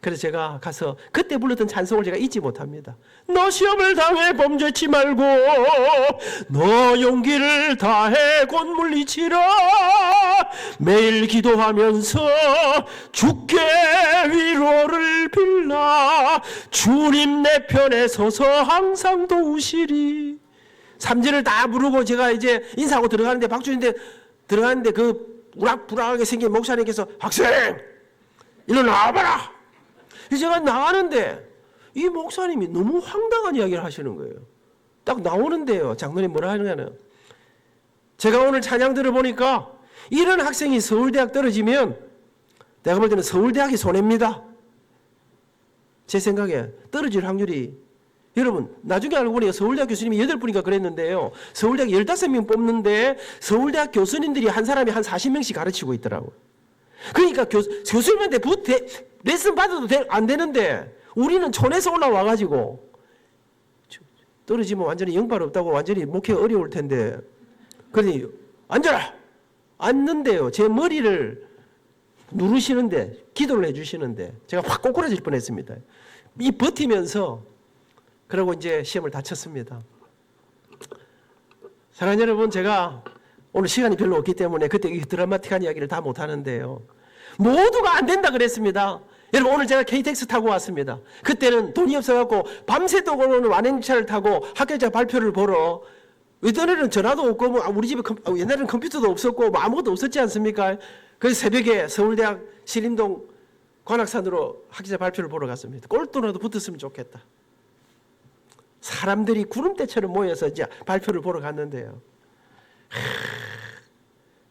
그래서 제가 가서 그때 불렀던 찬송을 제가 잊지 못합니다. 너 시험을 당해 범죄치 말고 너 용기를 다해 곧 물리치라. 매일 기도하면서 주께 위로를 빌라. 주님 내 편에 서서 항상 도우시리. 3절을 다 부르고 제가 이제 인사하고 들어가는데 박주인데 들어가는데 그 우락부락하게 생긴 목사님께서 학생 일로 나와봐라. 제가 나가는데 이 목사님이 너무 황당한 이야기를 하시는 거예요. 딱 나오는데요. 장로님 뭐라 하느냐면 제가 오늘 찬양 들어보니까 이런 학생이 서울대학 떨어지면 내가 볼 때는 서울대학이 손해입니다. 제 생각에 떨어질 확률이 여러분 나중에 알고 보니까 서울대학 교수님이 8분인가 그랬는데요. 서울대학 15명 뽑는데 서울대학 교수님들이 한 사람이 한 40명씩 가르치고 있더라고요. 그러니까 교수님한테 레슨 받아도 안 되는데 우리는 촌에서 올라와가지고 떨어지면 완전히 영발 없다고 완전히 목회가 어려울 텐데 그러니 앉아라! 앉는데요. 제 머리를 누르시는데 기도를 해주시는데 제가 확 꼬꾸라질 뻔했습니다. 이 버티면서 그러고 이제 시험을 다 쳤습니다. 사랑하는 여러분, 제가 오늘 시간이 별로 없기 때문에 그때 이 드라마틱한 이야기를 다 못하는데요. 모두가 안 된다 그랬습니다. 여러분 오늘 제가 KTX 타고 왔습니다. 그때는 돈이 없어갖고 밤새도록 오는 완행차를 타고 학교자 발표를 보러 예전에는 전화도 없고 뭐 우리 집에 옛날에는 컴퓨터도 없었고 뭐 아무것도 없었지 않습니까? 그래서 새벽에 서울대학 신림동 관악산으로 학기자 발표를 보러 갔습니다. 꼴등이라도 붙었으면 좋겠다. 사람들이 구름대처럼 모여서 이제 발표를 보러 갔는데요.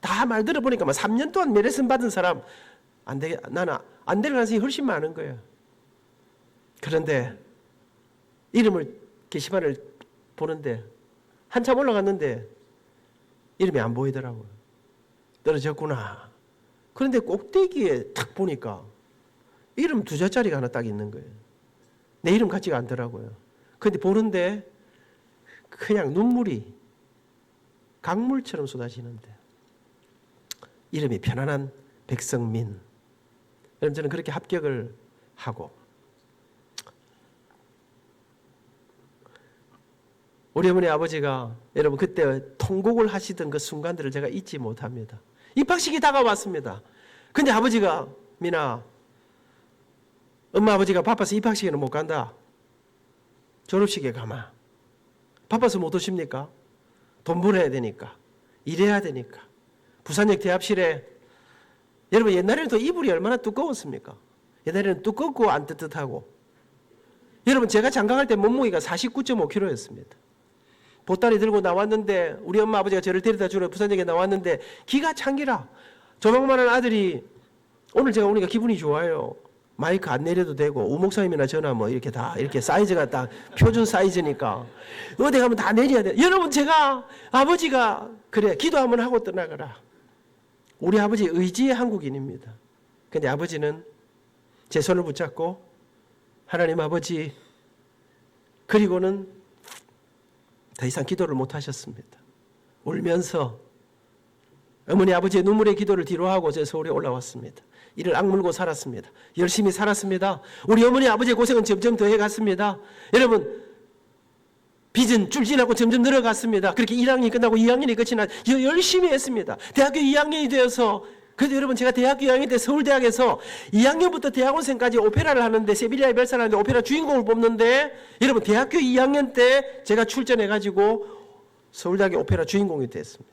다 말 들어보니까 뭐 3년 동안 메레슨 받은 사람 나는 안 될 가능성이 훨씬 많은 거예요. 그런데 이름을 게시판을 보는데 한참 올라갔는데 이름이 안 보이더라고요. 떨어졌구나. 그런데 꼭대기에 탁 보니까 이름 2자짜리가 하나 딱 있는 거예요. 내 이름 같지가 않더라고요. 그런데 보는데 그냥 눈물이 강물처럼 쏟아지는데 이름이 편안한 백성민. 여러분 저는 그렇게 합격을 하고 우리 어머니 아버지가 여러분 그때 통곡을 하시던 그 순간들을 제가 잊지 못합니다. 입학식이 다가왔습니다. 근데 아버지가 미나 엄마 아버지가 바빠서 입학식에는 못 간다. 졸업식에 가마. 바빠서 못 오십니까? 돈 벌어야 되니까. 일해야 되니까. 부산역 대합실에 여러분 옛날에는 또 이불이 얼마나 두꺼웠습니까? 옛날에는 두껍고 안 뜨뜻하고 여러분 제가 장가갈 때 몸무게가 49.5kg였습니다. 보따리 들고 나왔는데 우리 엄마 아버지가 저를 데려다 주러 부산역에 나왔는데 기가 찬기라 조망만한 아들이 오늘 제가 오니까 기분이 좋아요. 마이크 안 내려도 되고 우목사님이나 저나 뭐 이렇게 다 이렇게 사이즈가 딱 표준 사이즈니까 어디 가면 다 내려야 돼. 여러분 제가 아버지가 그래 기도 한번 하고 떠나가라. 우리 아버지 의지의 한국인입니다. 근데 아버지는 제 손을 붙잡고 하나님 아버지 그리고는 더 이상 기도를 못 하셨습니다. 울면서 어머니 아버지의 눈물의 기도를 뒤로하고 제 서울에 올라왔습니다. 이를 악물고 살았습니다. 열심히 살았습니다. 우리 어머니 아버지의 고생은 점점 더해갔습니다. 여러분 빚은 줄지나고 점점 늘어갔습니다. 그렇게 1학년이 끝나고 2학년이 끝이 나 열심히 했습니다. 대학교 2학년이 되어서 그래도 여러분 제가 대학교 2학년 때 서울대학에서 2학년부터 대학원생까지 오페라를 하는데 세빌리아의 별사를 하는데 오페라 주인공을 뽑는데 여러분 대학교 2학년 때 제가 출전해가지고 서울대학의 오페라 주인공이 됐습니다.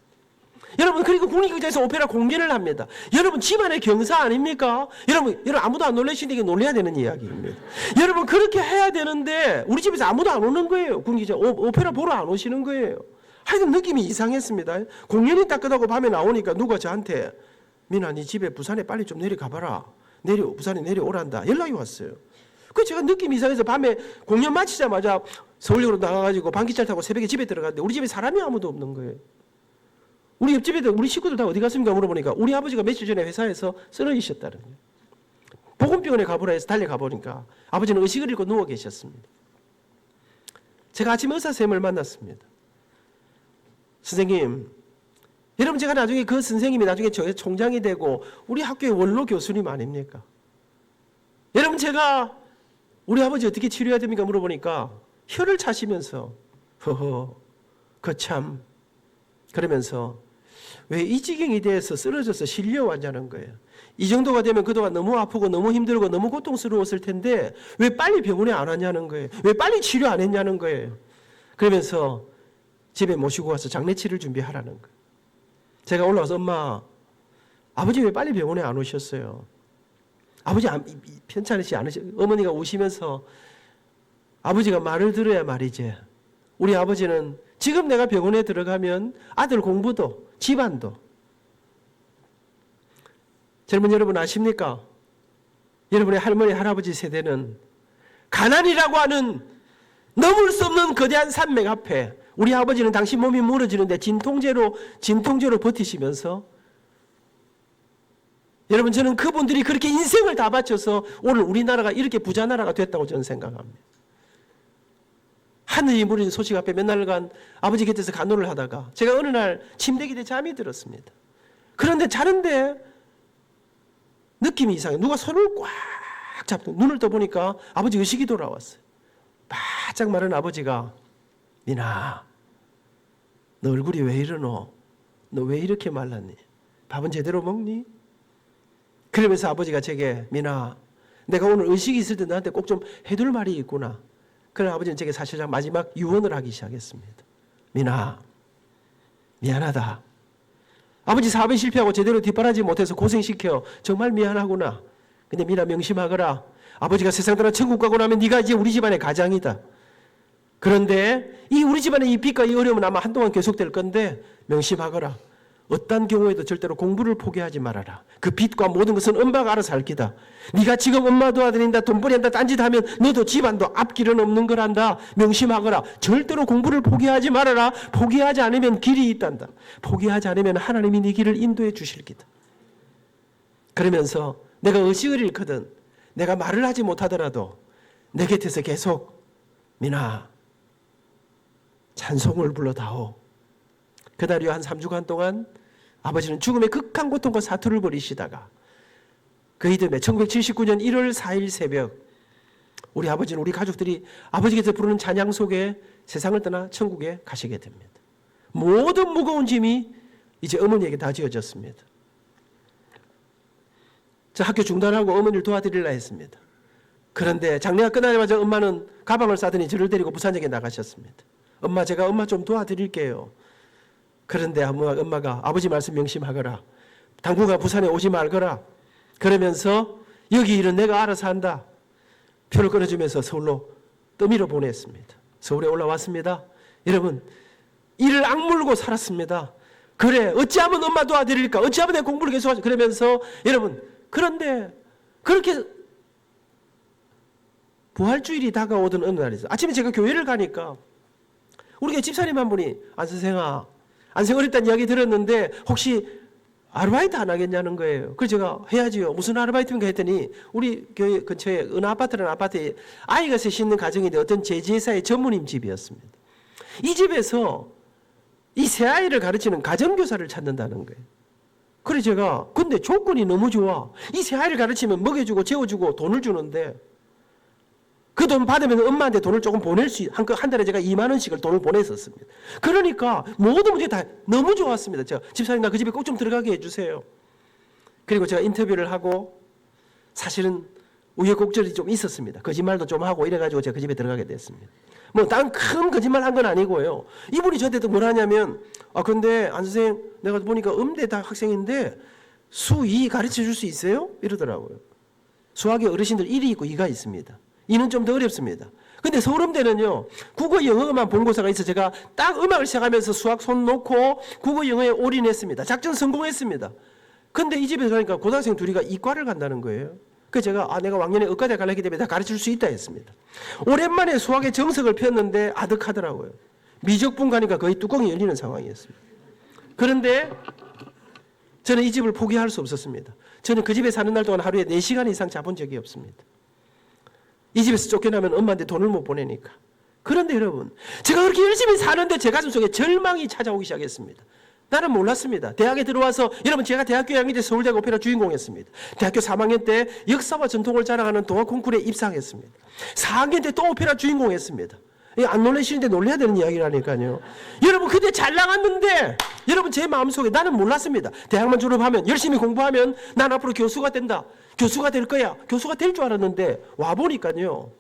여러분 그리고 국립극장에서 오페라 공연을 합니다. 여러분 집안의 경사 아닙니까? 여러분 아무도 안 놀라시는데 이게 놀라야 되는 이야기입니다. 여러분 그렇게 해야 되는데 우리 집에서 아무도 안 오는 거예요. 국립극장 오페라 보러 안 오시는 거예요. 하여튼 느낌이 이상했습니다. 공연이 딱 끝나고 밤에 나오니까 누가 저한테 민아 네 집에 부산에 빨리 좀 내려가봐라. 부산에 내려오란다. 연락이 왔어요. 그 제가 느낌이 이상해서 밤에 공연 마치자마자 서울역으로 나가가지고 방기차를 타고 새벽에 집에 들어갔는데 우리 집에 사람이 아무도 없는 거예요. 우리 옆집에 우리 식구들 다 어디 갔습니까? 물어보니까 우리 아버지가 며칠 전에 회사에서 쓰러지셨다는 거예요. 보건병원에 가보라 해서 달려가 보니까 아버지는 의식을 잃고 누워 계셨습니다. 제가 아침에 의사선생님을 만났습니다. 선생님, 여러분 제가 나중에 그 선생님이 나중에 저의 총장이 되고 우리 학교의 원로 교수님 아닙니까? 여러분 제가 우리 아버지 어떻게 치료해야 됩니까? 물어보니까 혀를 차시면서 허허 거참 그러면서 왜 이 지경이 돼서 쓰러져서 실려왔냐는 거예요. 이 정도가 되면 그동안 너무 아프고 너무 힘들고 너무 고통스러웠을 텐데 왜 빨리 병원에 안 왔냐는 거예요. 왜 빨리 치료 안 했냐는 거예요. 그러면서 집에 모시고 와서 장례치를 준비하라는 거예요. 제가 올라와서 엄마 아버지 왜 빨리 병원에 안 오셨어요? 아버지 편찮으시 않으시 어머니가 우시면서 아버지가 말을 들어야 말이지. 우리 아버지는 지금 내가 병원에 들어가면 아들 공부도 집안도 젊은 여러분 아십니까? 여러분의 할머니 할아버지 세대는 가난이라고 하는 넘을 수 없는 거대한 산맥 앞에 우리 아버지는 당신 몸이 무너지는데 진통제로 버티시면서 여러분 저는 그분들이 그렇게 인생을 다 바쳐서 오늘 우리나라가 이렇게 부자 나라가 됐다고 저는 생각합니다. 하늘이 무너진 소식 앞에 몇 날간 아버지 곁에서 간호를 하다가 제가 어느 날 침대 곁에 잠이 들었습니다. 그런데 자는데 느낌이 이상해. 누가 손을 꽉 잡고 눈을 떠보니까 아버지 의식이 돌아왔어요. 바짝 마른 아버지가 민아 너 얼굴이 왜 이러노? 너 왜 이렇게 말랐니? 밥은 제대로 먹니? 그러면서 아버지가 제게 민아 내가 오늘 의식이 있을 때 너한테 꼭 좀 해둘 말이 있구나. 그런 아버지는 제게 사실상 마지막 유언을 하기 시작했습니다. 민아 미안하다. 아버지 사업에 실패하고 제대로 뒷바라지 못해서 고생시켜 정말 미안하구나. 근데 민아 명심하거라. 아버지가 세상 떠나 천국 가고 나면 네가 이제 우리 집안의 가장이다. 그런데 이 우리 집안의 이 빚과 이 어려움은 아마 한동안 계속될 건데 명심하거라. 어떤 경우에도 절대로 공부를 포기하지 말아라. 그 빚과 모든 것은 엄마가 알아서 할 기다. 네가 지금 엄마 도와드린다 돈벌이 한다 딴짓하면 너도 집안도 앞길은 없는 거란다. 명심하거라. 절대로 공부를 포기하지 말아라. 포기하지 않으면 길이 있단다. 포기하지 않으면 하나님이 네 길을 인도해 주실 기다. 그러면서 내가 의식을 잃거든 내가 말을 하지 못하더라도 내 곁에서 계속 민아 찬송을 불러다오. 그날이요 한 3주간 동안 아버지는 죽음의 극한 고통과 사투를 벌이시다가 그 이듬해 1979년 1월 4일 새벽 우리 아버지는 우리 가족들이 아버지께서 부르는 찬양 속에 세상을 떠나 천국에 가시게 됩니다. 모든 무거운 짐이 이제 어머니에게 다 지어졌습니다. 저 학교 중단하고 어머니를 도와드리려 했습니다. 그런데 장례가 끝나자마자 엄마는 가방을 싸더니 저를 데리고 부산역에 나가셨습니다. 엄마 제가 엄마 좀 도와드릴게요. 그런데 엄마가 아버지 말씀 명심하거라. 당분간 부산에 오지 말거라. 그러면서 여기 일은 내가 알아서 한다. 표를 끊어주면서 서울로 떠밀어 보냈습니다. 서울에 올라왔습니다. 여러분 이를 악물고 살았습니다. 그래 어찌하면 엄마 도와드릴까? 어찌하면 내 공부를 계속하지? 그러면서 여러분 그런데 그렇게 부활주일이 다가오던 어느 날이죠. 아침에 제가 교회를 가니까 우리 집사님 한 분이 안 선생아 안생 어렵다는 이야기 들었는데 혹시 아르바이트 안 하겠냐는 거예요. 그래서 제가 해야지요. 무슨 아르바이트인가 했더니 우리 교회 근처에 어느 아파트라는 아파트에 아이가 셋이 있는 가정인데 어떤 제지회사의 전무님 집이었습니다. 이 집에서 이 세 아이를 가르치는 가정교사를 찾는다는 거예요. 그래서 제가 근데 조건이 너무 좋아. 이 세 아이를 가르치면 먹여주고 재워주고 돈을 주는데 그 돈 받으면 엄마한테 돈을 조금 보낼 수 한 달에 제가 2만 원씩을 돈을 보냈었습니다. 그러니까 모든 문제 다 너무 좋았습니다. 제가 집사님 나 그 집에 꼭 좀 들어가게 해주세요. 그리고 제가 인터뷰를 하고 사실은 우여곡절이 좀 있었습니다. 거짓말도 좀 하고 이래가지고 제가 그 집에 들어가게 됐습니다. 뭐 딴 큰 거짓말 한 건 아니고요. 이분이 저한테 또 뭐라 하냐면 근데 안 선생님 내가 보니까 음대 다 학생인데 수 2 가르쳐 줄 수 있어요? 이러더라고요. 수학에 어르신들 1이 있고 2가 있습니다. 2는 좀 더 어렵습니다. 근데 서울음대는요 국어 영어만 본고사가 있어 제가 딱 음악을 시작하면서 수학 손 놓고 국어 영어에 올인했습니다. 작전 성공했습니다. 근데 이 집에 가니까 고등학생 둘이가 이과를 간다는 거예요. 그래서 제가 내가 왕년에 의과대 가려기 때문에 다 가르칠 수 있다 했습니다. 오랜만에 수학의 정석을 폈는데 아득하더라고요. 미적분 가니까 거의 뚜껑이 열리는 상황이었습니다. 그런데 저는 이 집을 포기할 수 없었습니다. 저는 그 집에 사는 날 동안 하루에 4시간 이상 자본 적이 없습니다. 이 집에서 쫓겨나면 엄마한테 돈을 못 보내니까. 그런데 여러분 제가 그렇게 열심히 사는데 제 가슴 속에 절망이 찾아오기 시작했습니다. 나는 몰랐습니다. 대학에 들어와서 여러분 제가 대학교 2학년 때 서울대학교 오페라 주인공했습니다. 대학교 3학년 때 역사와 전통을 자랑하는 동화 콩쿠르에 입상했습니다. 4학년 때 또 오페라 주인공했습니다. 안 놀라시는데 놀라야 되는 이야기라니까요. 여러분 그때 잘 나갔는데 여러분 제 마음속에 나는 몰랐습니다. 대학만 졸업하면 열심히 공부하면 난 앞으로 교수가 된다. 교수가 될 거야. 교수가 될 줄 알았는데 와보니까요.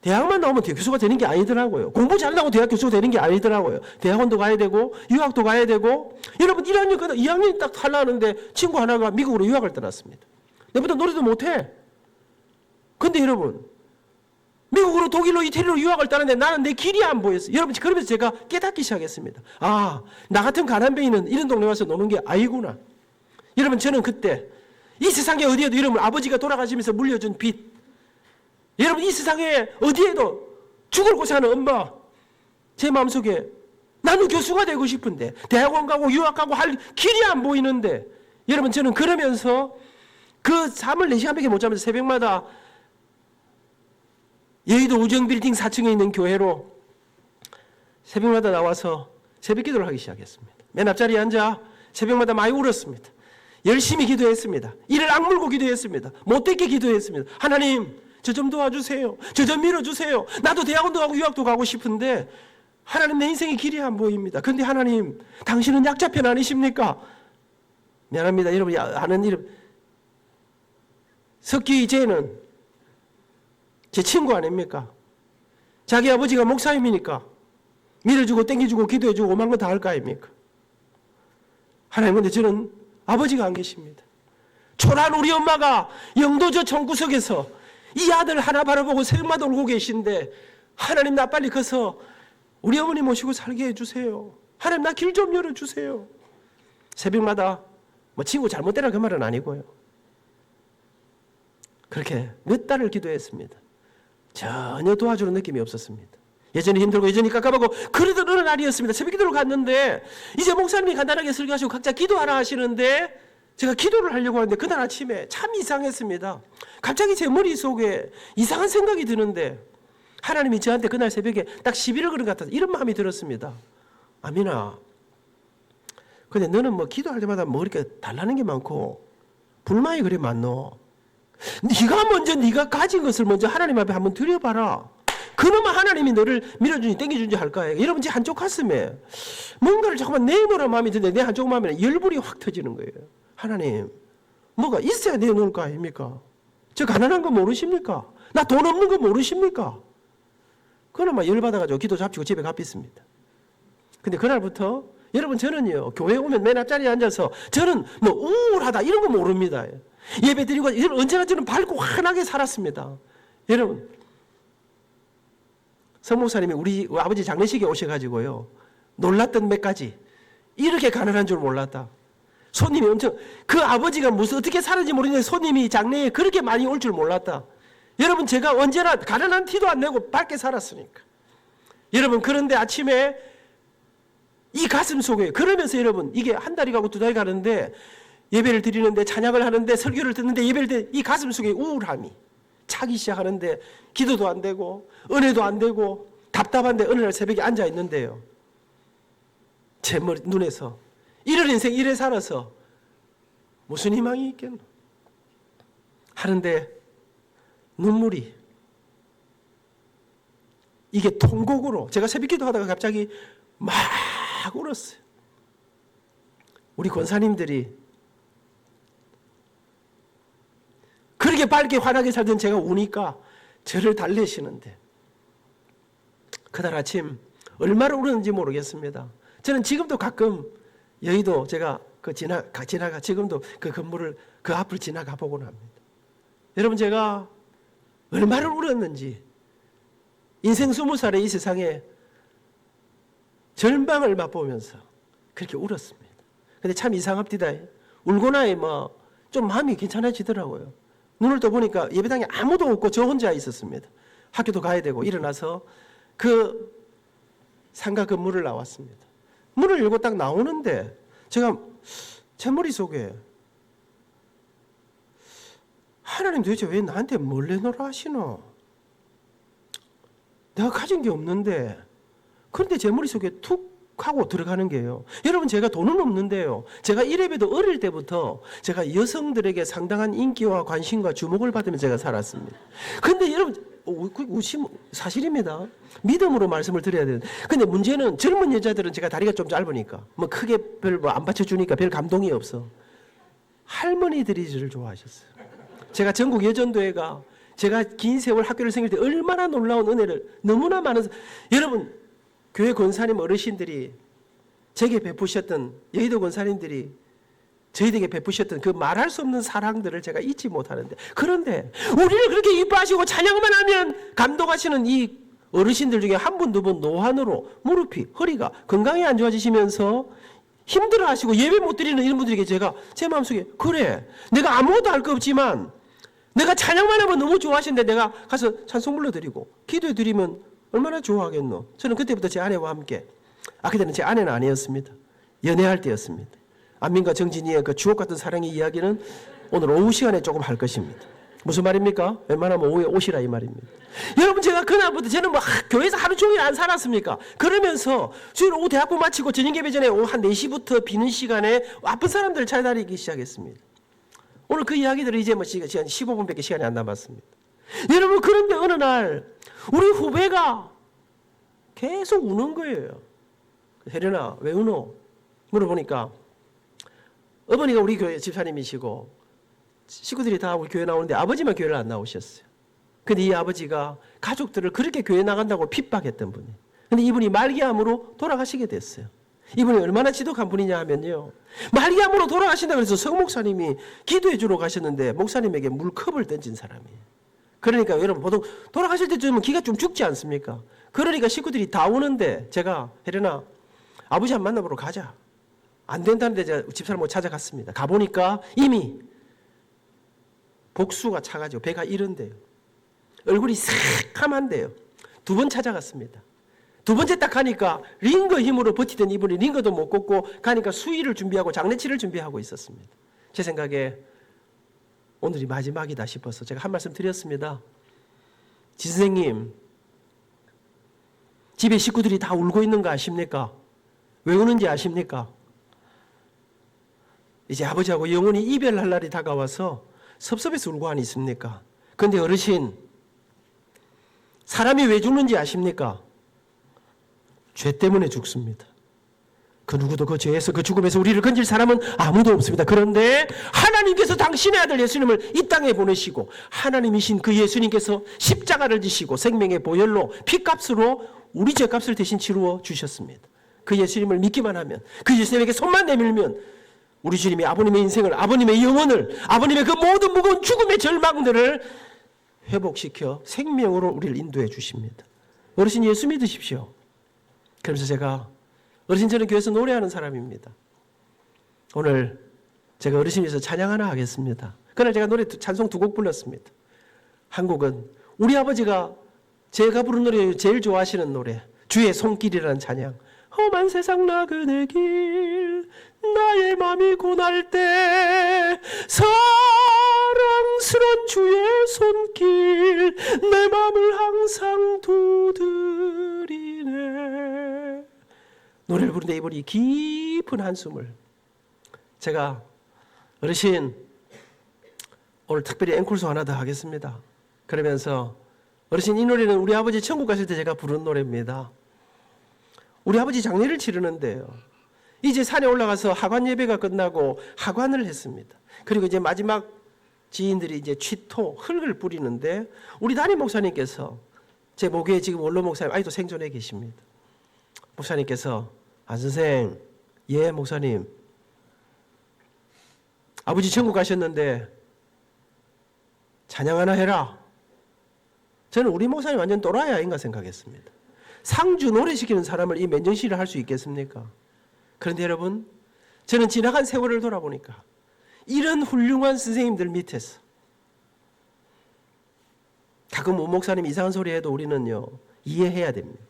대학만 나오면 교수가 되는 게 아니더라고요. 공부 잘한다고 대학 교수가 되는 게 아니더라고요. 대학원도 가야 되고 유학도 가야 되고 여러분 1학년 2학년 딱 하려는데 친구 하나가 미국으로 유학을 떠났습니다. 내보다 노래도 못해. 근데 여러분 미국으로 독일로 이태리로 유학을 떠났는데 나는 내 길이 안 보였어요. 여러분 그러면서 제가 깨닫기 시작했습니다. 아, 나 같은 가난뱅이는 이런 동네 와서 노는 게 아니구나. 여러분 저는 그때 이 세상에 어디에도 여러분 아버지가 돌아가시면서 물려준 빚, 여러분 이 세상에 어디에도 죽을 고사하는 엄마, 제 마음속에 나는 교수가 되고 싶은데 대학원 가고 유학 가고 할 길이 안 보이는데 여러분 저는 그러면서 그 3을 4시간밖에 못 자면서 새벽마다 여의도 우정빌딩 4층에 있는 교회로 새벽마다 나와서 새벽 기도를 하기 시작했습니다. 맨 앞자리에 앉아 새벽마다 많이 울었습니다. 열심히 기도했습니다. 이를 악물고 기도했습니다. 못되게 기도했습니다. 하나님 저 좀 도와주세요. 저 좀 밀어주세요. 나도 대학원도 가고 유학도 가고 싶은데 하나님 내 인생의 길이 안 보입니다. 그런데 하나님 당신은 약자편 아니십니까? 미안합니다. 여러분 아는 이름 석기제는 제 친구 아닙니까? 자기 아버지가 목사님이니까 밀어주고 땡겨주고 기도해주고 오만 거 다 할 거 아닙니까? 하나님 근데 저는 아버지가 안 계십니다. 초라한 우리 엄마가 영도저 청구석에서 이 아들 하나 바라보고 새벽마다 울고 계신데 하나님 나 빨리 가서 우리 어머니 모시고 살게 해주세요. 하나님 나 길 좀 열어주세요. 새벽마다 뭐 친구 잘못되라 그 말은 아니고요. 그렇게 몇 달을 기도했습니다. 전혀 도와주는 느낌이 없었습니다. 예전에 힘들고 예전에 깝깝하고 그러던 어느 날이었습니다. 새벽 기도를 갔는데 이제 목사님이 간단하게 설교하시고 각자 기도하라 하시는데 제가 기도를 하려고 하는데 그날 아침에 참 이상했습니다. 갑자기 제 머릿속에 이상한 생각이 드는데 하나님이 저한테 그날 새벽에 딱 11을 그런 것 같아서 이런 마음이 들었습니다. 아민아, 근데 너는 뭐 기도할 때마다 뭐 이렇게 달라는 게 많고 불만이 그래 많노. 네가 먼저 네가 가진 것을 먼저 하나님 앞에 한번 드려봐라. 그놈아 하나님이 너를 밀어주니 땡겨주니 할 거예요. 여러분 제 한쪽 가슴에 뭔가를 자꾸만 내놓으라는 마음이 드는데 내 한쪽 마음에는 열불이 확 터지는 거예요. 하나님 뭐가 있어야 내놓을 거 아닙니까? 저 가난한 거 모르십니까? 나 돈 없는 거 모르십니까? 그놈아 열받아가지고 기도 잡치고 집에 갚겠습니다. 근데 그날부터 여러분 저는요 교회 오면 맨 앞자리에 앉아서 저는 뭐 우울하다 이런 거 모릅니다. 예배 드리고 언제나 저는 밝고 환하게 살았습니다. 여러분 성목사님이 우리 아버지 장례식에 오셔가지고요 놀랐던 몇 가지. 이렇게 가난한 줄 몰랐다. 손님이 엄청 그 아버지가 무슨 어떻게 사는지 모르는데 손님이 장례에 그렇게 많이 올 줄 몰랐다. 여러분 제가 언제나 가난한 티도 안 내고 밝게 살았으니까. 여러분 그런데 아침에 이 가슴 속에 그러면서 여러분 이게 한 달이 가고 두 달이 가는데 예배를 드리는데 찬양을 하는데 설교를 듣는데 예배를 듣는데 이 가슴 속에 우울함이 차기 시작하는데 기도도 안 되고 은혜도 안 되고 답답한데 어느 날 새벽에 앉아 있는데요. 제 머리 눈에서 이런 인생 이래 살아서 무슨 희망이 있겠노 하는데 눈물이 이게 통곡으로 제가 새벽 기도하다가 갑자기 막 울었어요. 우리 권사님들이 그렇게 밝게 환하게 살던 제가 우니까 저를 달래시는데 그날 아침 얼마나 울었는지 모르겠습니다. 저는 지금도 가끔 여의도 제가 지나가 지금도 그 건물을 그 앞을 지나가 보곤 합니다. 여러분 제가 얼마나 울었는지 인생 20살의 이 세상에 절망을 맛보면서 그렇게 울었습니다. 근데 참 이상합디다. 울고 나니 뭐 좀 마음이 괜찮아지더라고요. 눈을 떠보니까 예배당에 아무도 없고 저 혼자 있었습니다. 학교도 가야 되고 일어나서 그 상가 건물을 나왔습니다. 문을 열고 딱 나오는데 제가 제 머릿속에 하나님 도대체 왜 나한테 뭘 내놓으라 하시노? 내가 가진 게 없는데 그런데 제 머릿속에 툭 하고 들어가는 게요. 여러분 제가 돈은 없는데요. 제가 이래봬도 어릴 때부터 제가 여성들에게 상당한 인기와 관심과 주목을 받으며 제가 살았습니다. 근데 여러분 사실입니다. 믿음으로 말씀을 드려야 되는데 근데 문제는 젊은 여자들은 제가 다리가 좀 짧으니까 뭐 크게 별 안 받쳐주니까 별 감동이 없어. 할머니들이 저를 좋아하셨어요. 제가 전국 여전도회가 제가 긴 세월 학교를 생길 때 얼마나 놀라운 은혜를 너무나 많은 여러분 교회 권사님 어르신들이 제게 베푸셨던 여의도 권사님들이 저희에게 베푸셨던 그 말할 수 없는 사랑들을 제가 잊지 못하는데 그런데 우리를 그렇게 이뻐하시고 찬양만 하면 감동하시는 이 어르신들 중에 한 분, 두 분 노환으로 무릎이, 허리가 건강이 안 좋아지시면서 힘들어하시고 예배 못 드리는 이런 분들에게 제가 제 마음속에 그래 내가 아무것도 할 거 없지만 내가 찬양만 하면 너무 좋아하시는데 내가 가서 찬송 불러드리고 기도해 드리면 얼마나 좋아하겠노. 저는 그때부터 제 아내와 함께 그때는 제 아내는 아니었습니다. 연애할 때였습니다. 안민과 정진이의 그 주옥 같은 사랑의 이야기는 오늘 오후 시간에 조금 할 것입니다. 무슨 말입니까? 웬만하면 오후에 오시라 이 말입니다. 여러분 제가 그날부터 저는 뭐 교회에서 하루 종일 안 살았습니까? 그러면서 주일 오후 대학부 마치고 저녁 예배 전에 오후 한 4시부터 비는 시간에 아픈 사람들을 찾아다니기 시작했습니다. 오늘 그 이야기들을 이제 뭐 시간 15분밖에 시간이 안 남았습니다. 여러분 그런데 어느 날 우리 후배가 계속 우는 거예요. 혜련아 왜 우노? 물어보니까 어머니가 우리 교회 집사님이시고 식구들이 다 우리 교회 나오는데 아버지만 교회를 안 나오셨어요. 근데 이 아버지가 가족들을 그렇게 교회 나간다고 핍박했던 분이에요. 근데 이분이 말기암으로 돌아가시게 됐어요. 이분이 얼마나 지독한 분이냐 하면요. 말기암으로 돌아가신다고 해서 성 목사님이 기도해 주러 가셨는데 목사님에게 물컵을 던진 사람이에요. 그러니까 여러분 보통 돌아가실 때쯤은 기가 좀 죽지 않습니까? 그러니까 식구들이 다 오는데 제가 혜련아 아버지 한 만나보러 가자. 안 된다는데 제가 집사람하고 찾아갔습니다. 가보니까 이미 복수가 차가지고 배가 이른데요. 얼굴이 새카만데요. 2번 찾아갔습니다. 2번째 딱 가니까 링거 힘으로 버티던 이분이 링거도 못 걷고 가니까 수의를 준비하고 장례치를 준비하고 있었습니다. 제 생각에 오늘이 마지막이다 싶어서 제가 한 말씀 드렸습니다. 지 선생님 집에 식구들이 다 울고 있는 거 아십니까? 왜 우는지 아십니까? 이제 아버지하고 영원히 이별할 날이 다가와서 섭섭해서 울고 안 있습니까? 그런데 어르신 사람이 왜 죽는지 아십니까? 죄 때문에 죽습니다. 그 누구도 그 죄에서 그 죽음에서 우리를 건질 사람은 아무도 없습니다. 그런데 하나님께서 당신의 아들 예수님을 이 땅에 보내시고 하나님이신 그 예수님께서 십자가를 지시고 생명의 보혈로 피값으로 우리 죄값을 대신 치루어 주셨습니다. 그 예수님을 믿기만 하면 그 예수님에게 손만 내밀면 우리 주님이 아버님의 인생을 아버님의 영혼을 아버님의 그 모든 무거운 죽음의 절망들을 회복시켜 생명으로 우리를 인도해 주십니다. 어르신 예수 믿으십시오. 그러면서 제가 어르신 저는 교회에서 노래하는 사람입니다. 오늘 제가 어르신 위해서 찬양 하나 하겠습니다. 그날 제가 노래 찬송 2곡 불렀습니다. 한 곡은 우리 아버지가 제가 부른 노래 제일 좋아하시는 노래 주의 손길이라는 찬양. 험한 세상 나그네 길 나의 맘이 고날 때 사랑스런 주의 손길 내 맘을 항상 두드리네. 노래를 부르는데 이분이 깊은 한숨을 제가 어르신 오늘 특별히 앵콜송 하나 더 하겠습니다. 그러면서 어르신 이 노래는 우리 아버지 천국 가실 때 제가 부른 노래입니다. 우리 아버지 장례를 치르는데요. 이제 산에 올라가서 하관 예배가 끝나고 하관을 했습니다. 그리고 이제 마지막 지인들이 이제 취토, 흙을 뿌리는데 우리 담임 목사님께서 제 목에 지금 원로 목사님 아직도 생존해 계십니다. 목사님께서 안 선생, 예 목사님, 아버지 천국 가셨는데 찬양 하나 해라. 저는 우리 목사님 완전 또라이 아닌가 생각했습니다. 상주 노래시키는 사람을 이 맨정신을 할 수 있겠습니까? 그런데 여러분 저는 지나간 세월을 돌아보니까 이런 훌륭한 선생님들 밑에서 가끔 우 목사님이 이상한 소리 해도 우리는요 이해해야 됩니다.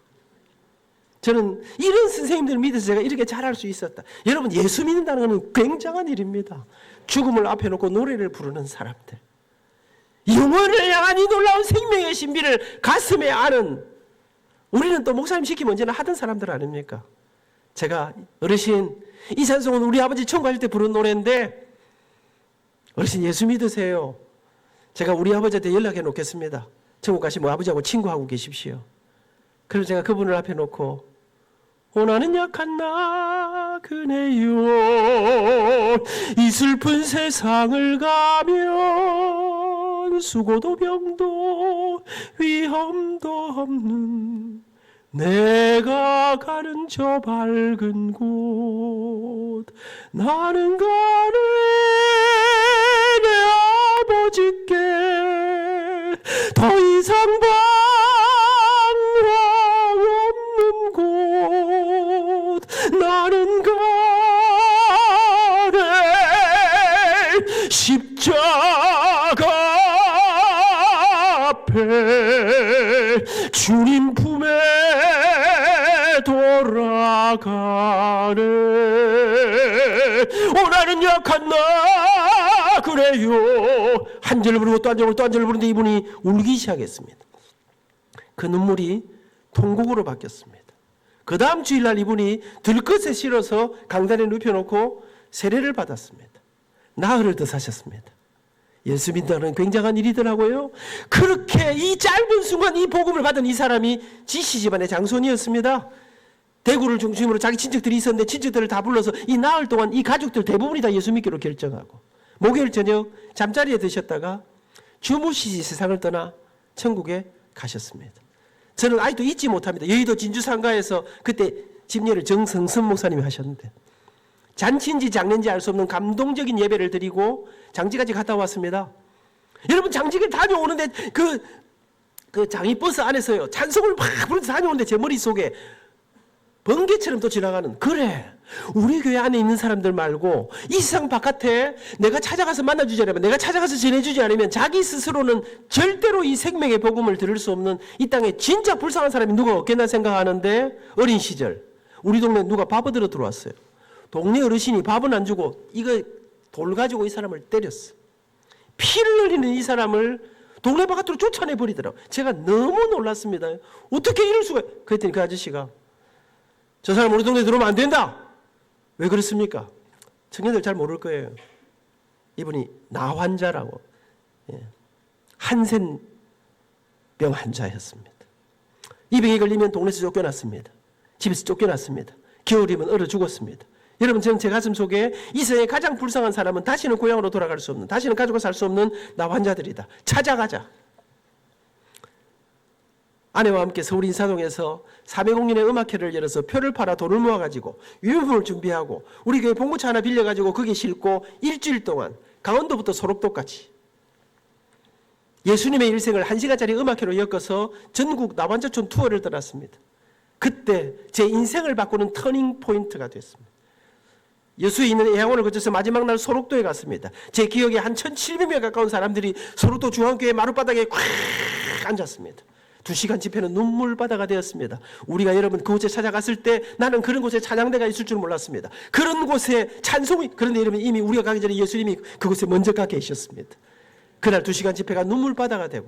저는 이런 선생님들 밑에서 제가 이렇게 잘할 수 있었다. 여러분 예수 믿는다는 것은 굉장한 일입니다. 죽음을 앞에 놓고 노래를 부르는 사람들, 영혼을 향한 이 놀라운 생명의 신비를 가슴에 아는 우리는 또 목사님 시키면 언제나 하던 사람들 아닙니까? 제가 어르신, 이 찬송은 우리 아버지 천국 가실 때 부른 노래인데 어르신 예수 믿으세요. 제가 우리 아버지한테 연락해 놓겠습니다. 천국 가시면 아버지하고 친구하고 계십시오. 그래서 제가 그분을 앞에 놓고 나는 약한 나 그네요. 이 슬픈 세상을 가면 수고도 병도 위험도 없는 내가 가는 저 밝은 곳 나는 가네 내 아버지께 더 이상 방황 없는 곳 나는 가네 십자가 앞에 주님 품에 돌아가네. 나는 약한 나 그래요. 한 절 부르고 또 한 절 부르고 또 한 절 부르는데 이분이 울기 시작했습니다. 그 눈물이 통곡으로 바뀌었습니다. 그 다음 주일날 이분이 들것에 실어서 강단에 눕혀놓고 세례를 받았습니다. 나흘을 더 사셨습니다. 예수 믿다는 굉장한 일이더라고요. 그렇게 이 짧은 순간 이 복음을 받은 이 사람이 지씨 집안의 장손이었습니다. 대구를 중심으로 자기 친척들이 있었는데 친척들을 다 불러서 이 나흘 동안 이 가족들 대부분이 다 예수 믿기로 결정하고 목요일 저녁 잠자리에 드셨다가 주무시지 세상을 떠나 천국에 가셨습니다. 저는 아직도 잊지 못합니다. 여의도 진주상가에서 그때 집례를 정성선 목사님이 하셨는데 잔치인지 장례인지 알 수 없는 감동적인 예배를 드리고 장지까지 갔다 왔습니다. 여러분 장지를 다녀오는데 그 장의버스 안에서요 찬송을 막 부르면서 다녀오는데 제 머릿속에 번개처럼 또 지나가는 그래 우리 교회 안에 있는 사람들 말고 이 세상 바깥에 내가 찾아가서 만나주지 않으면 내가 찾아가서 전해주지 않으면 자기 스스로는 절대로 이 생명의 복음을 들을 수 없는 이 땅에 진짜 불쌍한 사람이 누가 없겠나 생각하는데 어린 시절 우리 동네 누가 밥 얻으러 들어왔어요. 동네 어르신이 밥은 안 주고 이거 돌 가지고 이 사람을 때렸어. 피를 흘리는 이 사람을 동네 바깥으로 쫓아내버리더라고요. 제가 너무 놀랐습니다. 어떻게 이럴 수가. 그랬더니 그 아저씨가 저 사람 우리 동네 들어오면 안 된다. 왜 그렇습니까? 청년들 잘 모를 거예요. 이분이 나 환자라고 한센병 환자였습니다. 이 병에 걸리면 동네에서 쫓겨났습니다. 집에서 쫓겨났습니다. 겨울이면 얼어 죽었습니다. 여러분 저는 제 가슴 속에 이 세상에 가장 불쌍한 사람은 다시는 고향으로 돌아갈 수 없는 다시는 가족과 살 수 없는 나 환자들이다. 찾아가자. 아내와 함께 서울 인사동에서 300공연의 음악회를 열어서 표를 팔아 돈을 모아가지고 유니폼을 준비하고 우리 교회 봉고차 하나 빌려가지고 거기에 싣고 일주일 동안 강원도부터 소록도까지 예수님의 일생을 1시간짜리 음악회로 엮어서 전국 나환자촌 투어를 떠났습니다. 그때 제 인생을 바꾸는 터닝 포인트가 됐습니다. 여수에 있는 애양원을 거쳐서 마지막 날 소록도에 갔습니다. 제 기억에 한 1,700명 가까운 사람들이 소록도 중앙교회 마룻바닥에 꽉 앉았습니다. 2시간 집회는 눈물바다가 되었습니다. 우리가 여러분 그곳에 찾아갔을 때 나는 그런 곳에 찬양대가 있을 줄 몰랐습니다. 그런 곳에 찬송이 그런데 여러분 이미 우리가 가기 전에 예수님이 그곳에 먼저 가 계셨습니다. 그날 2시간 집회가 눈물바다가 되고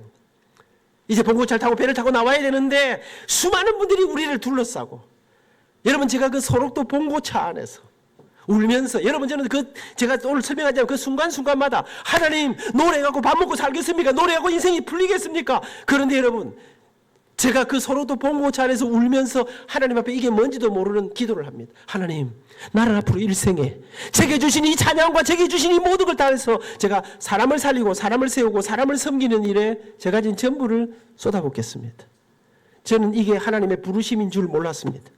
이제 봉고차를 타고 배를 타고 나와야 되는데 수많은 분들이 우리를 둘러싸고 여러분 제가 그 소록도 봉고차 안에서 울면서 여러분 저는 제가 오늘 설명하자면 그 순간순간마다 하나님 노래하고 밥 먹고 살겠습니까? 노래하고 인생이 풀리겠습니까? 그런데 여러분 제가 그 소록도 봉고차 안에서 울면서 하나님 앞에 이게 뭔지도 모르는 기도를 합니다. 하나님 나를 앞으로 일생에 제게 주신 이 찬양과 제게 주신 이 모든 걸 다해서 제가 사람을 살리고 사람을 세우고 사람을 섬기는 일에 제가 가진 전부를 쏟아붓겠습니다. 저는 이게 하나님의 부르심인 줄 몰랐습니다.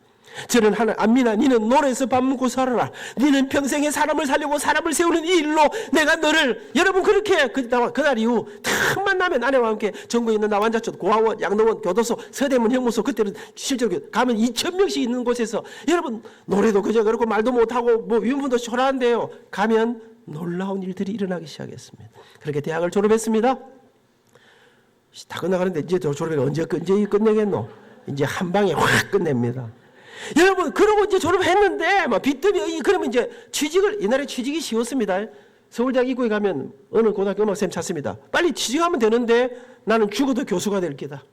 저는 안민아 니는 노래에서 밥 먹고 살아라. 니는 평생에 사람을 살리고 사람을 세우는 이 일로 내가 너를 여러분 그렇게 그날 이후 틈만 나면 아내와 함께 전국에 있는 나환자촌 고아원 양동원 교도소 서대문 형무소 그때는 실제로 가면 2,000명씩 있는 곳에서 여러분 노래도 그저 그렇고 말도 못하고 뭐 위문도 초라한데요 가면 놀라운 일들이 일어나기 시작했습니다. 그렇게 대학을 졸업했습니다. 다 끝나가는데 이제 졸업을 언제 끝내겠노? 이제 한 방에 확 끝냅니다. 여러분 그러고 이제 졸업했는데 막 빚더미 그러면 이제 취직을 옛날에 취직이 쉬웠습니다. 서울대학 입구에 가면 어느 고등학교 음악쌤 찾습니다. 빨리 취직하면 되는데 나는 죽어도 교수가 될 기다.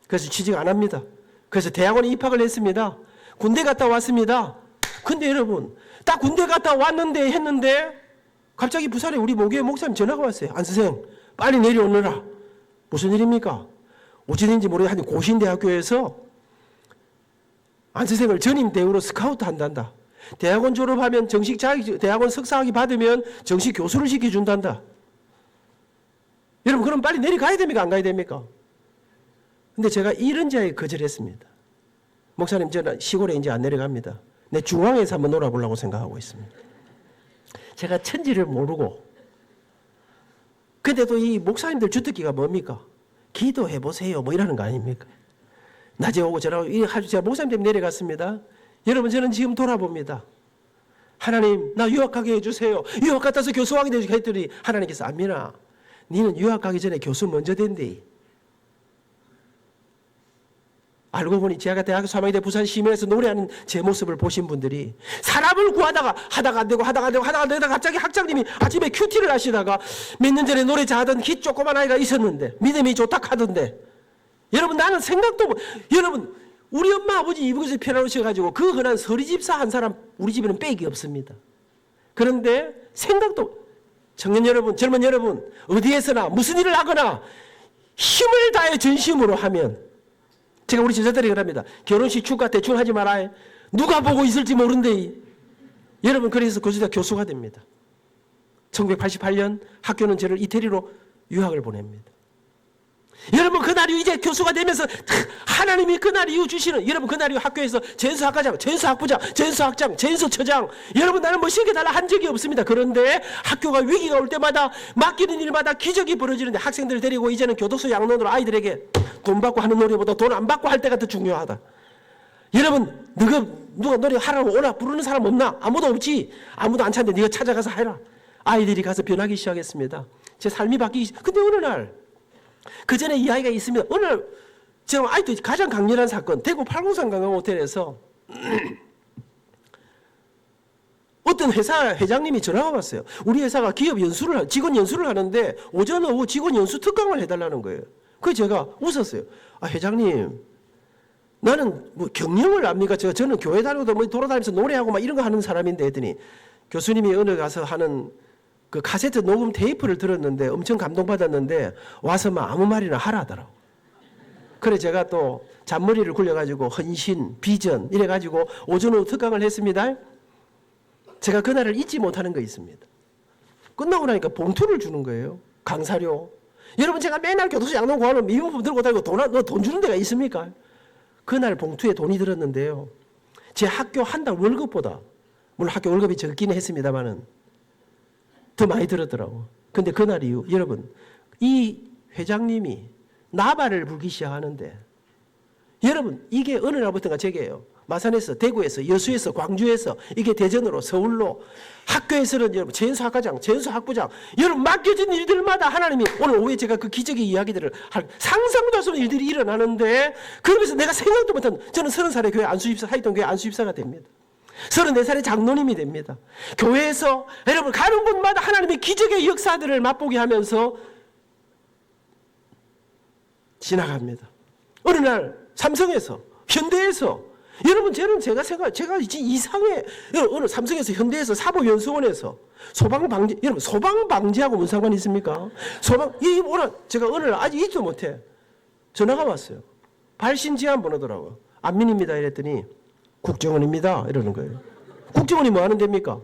그래서 취직 안 합니다. 그래서 대학원에 입학을 했습니다. 군대 갔다 왔습니다. 근데 여러분, 딱 군대 갔다 왔는데 했는데 갑자기 부산에 우리 모교회 목사님 전화가 왔어요. 안 선생, 빨리 내려오느라. 무슨 일입니까? 어찌된지 모르겠는데 고신대학교에서 안 선생을 전임 대우로 스카우트 한단다. 대학원 졸업하면 정식 자격, 대학원 석사학위 받으면 정식 교수를 시켜준단다. 여러분, 그럼 빨리 내려가야 됩니까? 안 가야 됩니까? 근데 제가 이런 자에 거절했습니다. 목사님, 저는 시골에 이제 안 내려갑니다. 내 중앙에서 한번 놀아보려고 생각하고 있습니다. 제가 천지를 모르고. 근데도 이 목사님들 주특기가 뭡니까? 기도해보세요. 뭐 이러는 거 아닙니까? 낮에 오고 저라고, 제가 목사님 때문에 내려갔습니다. 여러분, 저는 지금 돌아봅니다. 하나님, 나 유학 가게 해주세요. 유학 갔다서 교수하게 되주게 했더니 하나님께서, 안민아, 니는 유학 가기 전에 교수 먼저 된대. 알고 보니 제가 대학교 3학년 부산 시민에서 노래하는 제 모습을 보신 분들이 사람을 구하다가 하다가 안 되고 갑자기 학장님이 아침에 큐티를 하시다가 몇 년 전에 노래 잘하던 키 조그만 아이가 있었는데 믿음이 좋다 하던데, 여러분, 나는 생각도 못, 여러분, 우리 엄마 아버지 이북에서 편안하셔가지고 그 흔한 서리집사 한 사람 우리 집에는 빽이 없습니다. 그런데 생각도, 청년 여러분, 젊은 여러분, 어디에서나 무슨 일을 하거나 힘을 다해 전심으로 하면, 제가 우리 제자들이 그럽니다. 결혼식 축가 대충 하지 마라. 누가 보고 있을지 모른대. 여러분, 그래서 교수가 됩니다. 1988년 학교는 저를 이태리로 유학을 보냅니다. 여러분, 그날 이후 이제 교수가 되면서 하나님이 그날 이후 주시는, 여러분, 그날 이후 학교에서 전수학과장, 전수학부장, 전수학장, 전수처장, 여러분, 나는 뭐 시켜달라 한 적이 없습니다. 그런데 학교가 위기가 올 때마다 맡기는 일마다 기적이 벌어지는데, 학생들 데리고 이제는 교도소 양론으로 아이들에게 돈 받고 하는 노래보다 돈 안 받고 할 때가 더 중요하다. 여러분, 누가 노래 하라고 오라 부르는 사람 없나? 아무도 없지. 아무도 안 찾는데 네가 찾아가서 해라. 아이들이 가서 변하기 시작했습니다. 제 삶이 바뀌기. 근데 어느 날, 그 전에 이야기가 있습니다. 어느 날 제가 아직도 가장 강렬한 사건, 대구 팔공산 관광호텔에서 어떤 회사 회장님이 전화가 왔어요. 우리 회사가 기업 연수를, 직원 연수를 하는데 오전 오후 직원 연수 특강을 해달라는 거예요. 그래서 제가 웃었어요. 아, 회장님, 나는 뭐 경영을 압니까? 저는 교회 다니고 뭐 돌아다니면서 노래하고 막 이런 거 하는 사람인데 했더니, 교수님이 어느 가서 하는 그 카세트 녹음 테이프를 들었는데 엄청 감동받았는데 와서 막 아무 말이나 하라더라고. 그래 제가 또 잔머리를 굴려가지고 헌신, 비전 이래가지고 오전 오후 특강을 했습니다. 제가 그날을 잊지 못하는 거 있습니다. 끝나고 나니까 봉투를 주는 거예요. 강사료. 여러분, 제가 맨날 교도소 양론 구하는 미용품 들고 다니고 돈 주는 데가 있습니까? 그날 봉투에 돈이 들었는데요. 제 학교 한 달 월급보다, 물론 학교 월급이 적기는 했습니다만은 더 많이 들었더라고. 근데 그날 이후, 여러분, 이 회장님이 나발을 불기 시작하는데, 여러분, 이게 어느 날부터가 제게요. 마산에서, 대구에서, 여수에서, 광주에서, 이게 대전으로, 서울로, 학교에서는 여러분, 전수학과장, 전수학부장, 여러분, 맡겨진 일들마다 하나님이, 오늘 오후에 제가 그 기적의 이야기들을 상상도 할 수 없는 일들이 일어나는데, 그러면서 내가 생각도 못한, 저는 30살에 교회 안수집사, 하이동 교회 안수집사가 됩니다. 34살의 장로님이 됩니다. 교회에서 여러분 가는 곳마다 하나님의 기적의 역사들을 맛보게 하면서 지나갑니다. 어느 날 삼성에서, 현대에서, 여러분, 제가 이상해. 어느 삼성에서, 현대에서, 사법연수원에서 소방방지, 여러분, 소방방지하고 무슨 상관이 있습니까? 제가 어느 날 아직 잊지도 못해. 전화가 왔어요. 발신지한 번호더라고요. 안민입니다. 이랬더니, 국정원입니다. 이러는 거예요. 국정원이 뭐 하는 데입니까?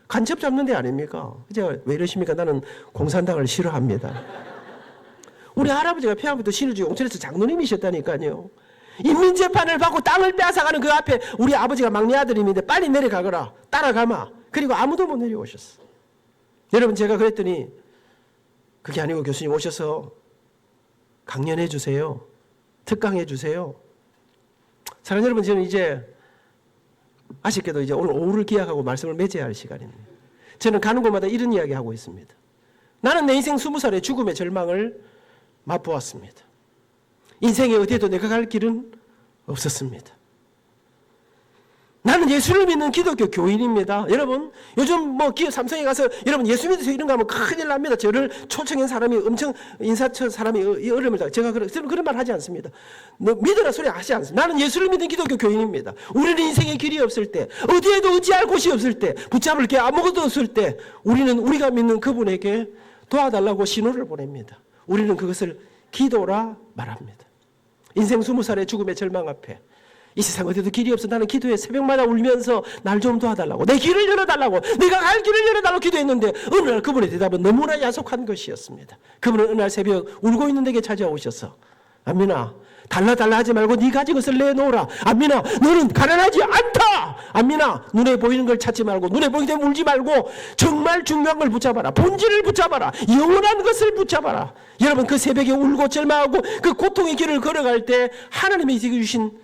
간첩 잡는 데 아닙니까? 제가 왜 이러십니까? 나는 공산당을 싫어합니다. 우리 할아버지가 평안부터 신우주 용천에서 장로님이셨다니까요. 인민재판을 받고 땅을 빼앗아가는 그 앞에 우리 아버지가 막내 아들님인데 빨리 내려가거라. 따라가마. 그리고 아무도 못 내려오셨어. 여러분, 제가 그랬더니 그게 아니고 교수님 오셔서 강연해 주세요. 특강해 주세요. 사랑하는 여러분, 저는 이제 아쉽게도 이제 오늘 오후를 기약하고 말씀을 맺어야 할 시간입니다. 저는 가는 곳마다 이런 이야기 하고 있습니다. 나는 내 인생 20살의 죽음의 절망을 맛보았습니다. 인생에 어디에도 내가 갈 길은 없었습니다. 나는 예수를 믿는 기독교 교인입니다. 여러분, 요즘 뭐 기업 삼성에 가서 여러분 예수 믿으세요 이런 거 하면 큰일 납니다. 저를 초청한 사람이 엄청 인사처 사람이 어려움을 당. 제가 그런 말 하지 않습니다. 너 믿으라 소리 하지 않습니다. 나는 예수를 믿는 기독교 교인입니다. 우리는 인생의 길이 없을 때, 어디에도 의지할 곳이 없을 때, 붙잡을 게 아무것도 없을 때, 우리는 우리가 믿는 그분에게 도와달라고 신호를 보냅니다. 우리는 그것을 기도라 말합니다. 인생 20살의 죽음의 절망 앞에 이 세상 어디도 길이 없어. 나는 기도에 새벽마다 울면서 날 좀 도와달라고, 내 길을 열어달라고, 내가 갈 길을 열어달라고 기도했는데 어느 날 그분의 대답은 너무나 야속한 것이었습니다. 그분은 어느 날 새벽 울고 있는 내게 찾아오셔서 안민아, 달라 하지 말고 네 가진 것을 내놓으라. 안민아, 너는 가난하지 않다. 안민아, 눈에 보이는 걸 찾지 말고, 눈에 보이는 데 울지 말고 정말 중요한 걸 붙잡아라. 본질을 붙잡아라. 영원한 것을 붙잡아라. 여러분, 그 새벽에 울고 절망하고 그 고통의 길을 걸어갈 때 하나님이 주신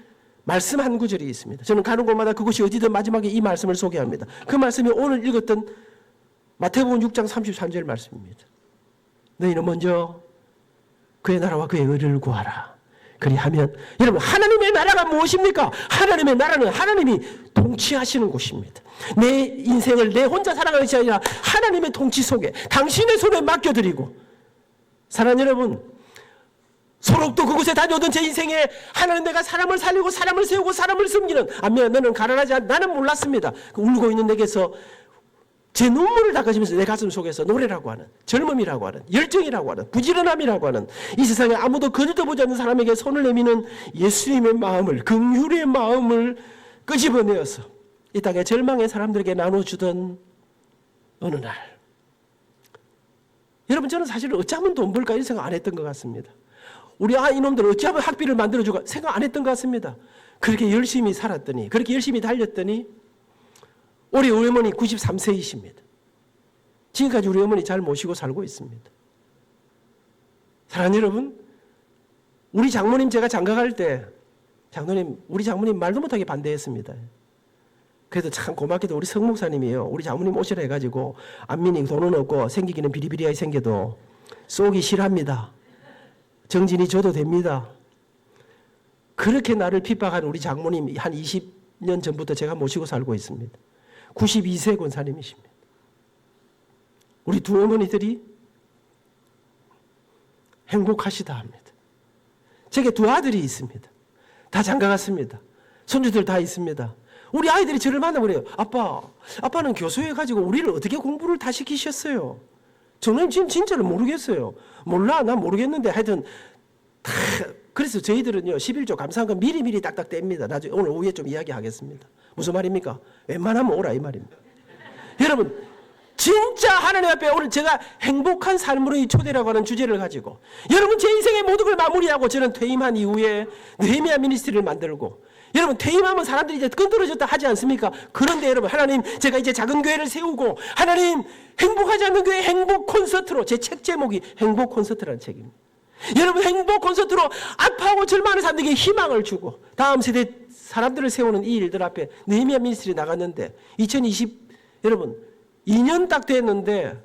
말씀 한 구절이 있습니다. 저는 가는 곳마다 그곳이 어디든 마지막에 이 말씀을 소개합니다. 그 말씀이 오늘 읽었던 마태복음 6장 33절 말씀입니다. 너희는 먼저 그의 나라와 그의 의를 구하라. 그리하면, 여러분, 하나님의 나라가 무엇입니까? 하나님의 나라는 하나님이 통치하시는 곳입니다. 내 인생을 내 혼자 살아가는 것이 아니라 하나님의 통치 속에 당신의 손에 맡겨드리고, 사랑하는 여러분, 소록도 그곳에 다녀오던 제 인생에 하나님, 내가 사람을 살리고 사람을 세우고 사람을 섬기는, 아멘, 너는 가난하지 않다. 나는 몰랐습니다. 그 울고 있는 내게서 제 눈물을 닦아주면서 내 가슴 속에서 노래라고 하는, 젊음이라고 하는, 열정이라고 하는, 부지런함이라고 하는, 이 세상에 아무도 거들떠 보지 않는 사람에게 손을 내미는 예수님의 마음을, 긍휼의 마음을 끄집어내어서 이 땅의 절망의 사람들에게 나눠주던 어느 날, 여러분, 저는 사실은 어쩌면 돈 벌까 이런 생각 안 했던 것 같습니다. 우리 이놈들 어찌하면 학비를 만들어주고 생각 안 했던 것 같습니다. 그렇게 열심히 살았더니, 그렇게 열심히 달렸더니 우리 어머니 93세이십니다. 지금까지 우리 어머니 잘 모시고 살고 있습니다. 사랑하는 여러분, 우리 장모님 제가 장가갈 때 우리 장모님 말도 못하게 반대했습니다. 그래도 참 고맙게도 우리 성 목사님이요, 우리 장모님 오시라 해가지고 안민이 돈은 없고 생기기는 비리비리하게 생겨도 쏘기 싫어합니다. 정진이 줘도 됩니다. 그렇게 나를 핍박한 우리 장모님 한 20년 전부터 제가 모시고 살고 있습니다. 92세 권사님이십니다. 우리 두 어머니들이 행복하시다 합니다. 제게 두 아들이 있습니다. 다 장가갔습니다. 손주들 다 있습니다. 우리 아이들이 저를 만나고 그래요. 아빠는 교수해가지고 우리를 어떻게 공부를 다 시키셨어요? 저는 지금 진짜로 모르겠어요. 몰라, 난 모르겠는데 하여튼 다. 그래서 저희들은요 11조 감사한 건 미리미리 딱딱 뗍니다. 나중에 오늘 오후에 좀 이야기하겠습니다. 무슨 말입니까? 웬만하면 오라 이 말입니다. 여러분, 진짜 하나님 앞에 오늘 제가 행복한 삶으로의 초대라고 하는 주제를 가지고, 여러분, 제 인생의 모든 걸 마무리하고 저는 퇴임한 이후에 느헤미야 미니스트리를 만들고, 여러분, 퇴임하면 사람들이 이제 끈떨어졌다 하지 않습니까? 그런데 여러분, 하나님, 제가 이제 작은 교회를 세우고, 하나님, 행복하지 않는 교회 행복 콘서트로, 제 책 제목이 행복 콘서트라는 책입니다. 여러분, 행복 콘서트로 아파하고 절망하는 사람들에게 희망을 주고 다음 세대 사람들을 세우는 이 일들 앞에 느헤미야 미니스트리 나갔는데, 2020 여러분 2년 딱 됐는데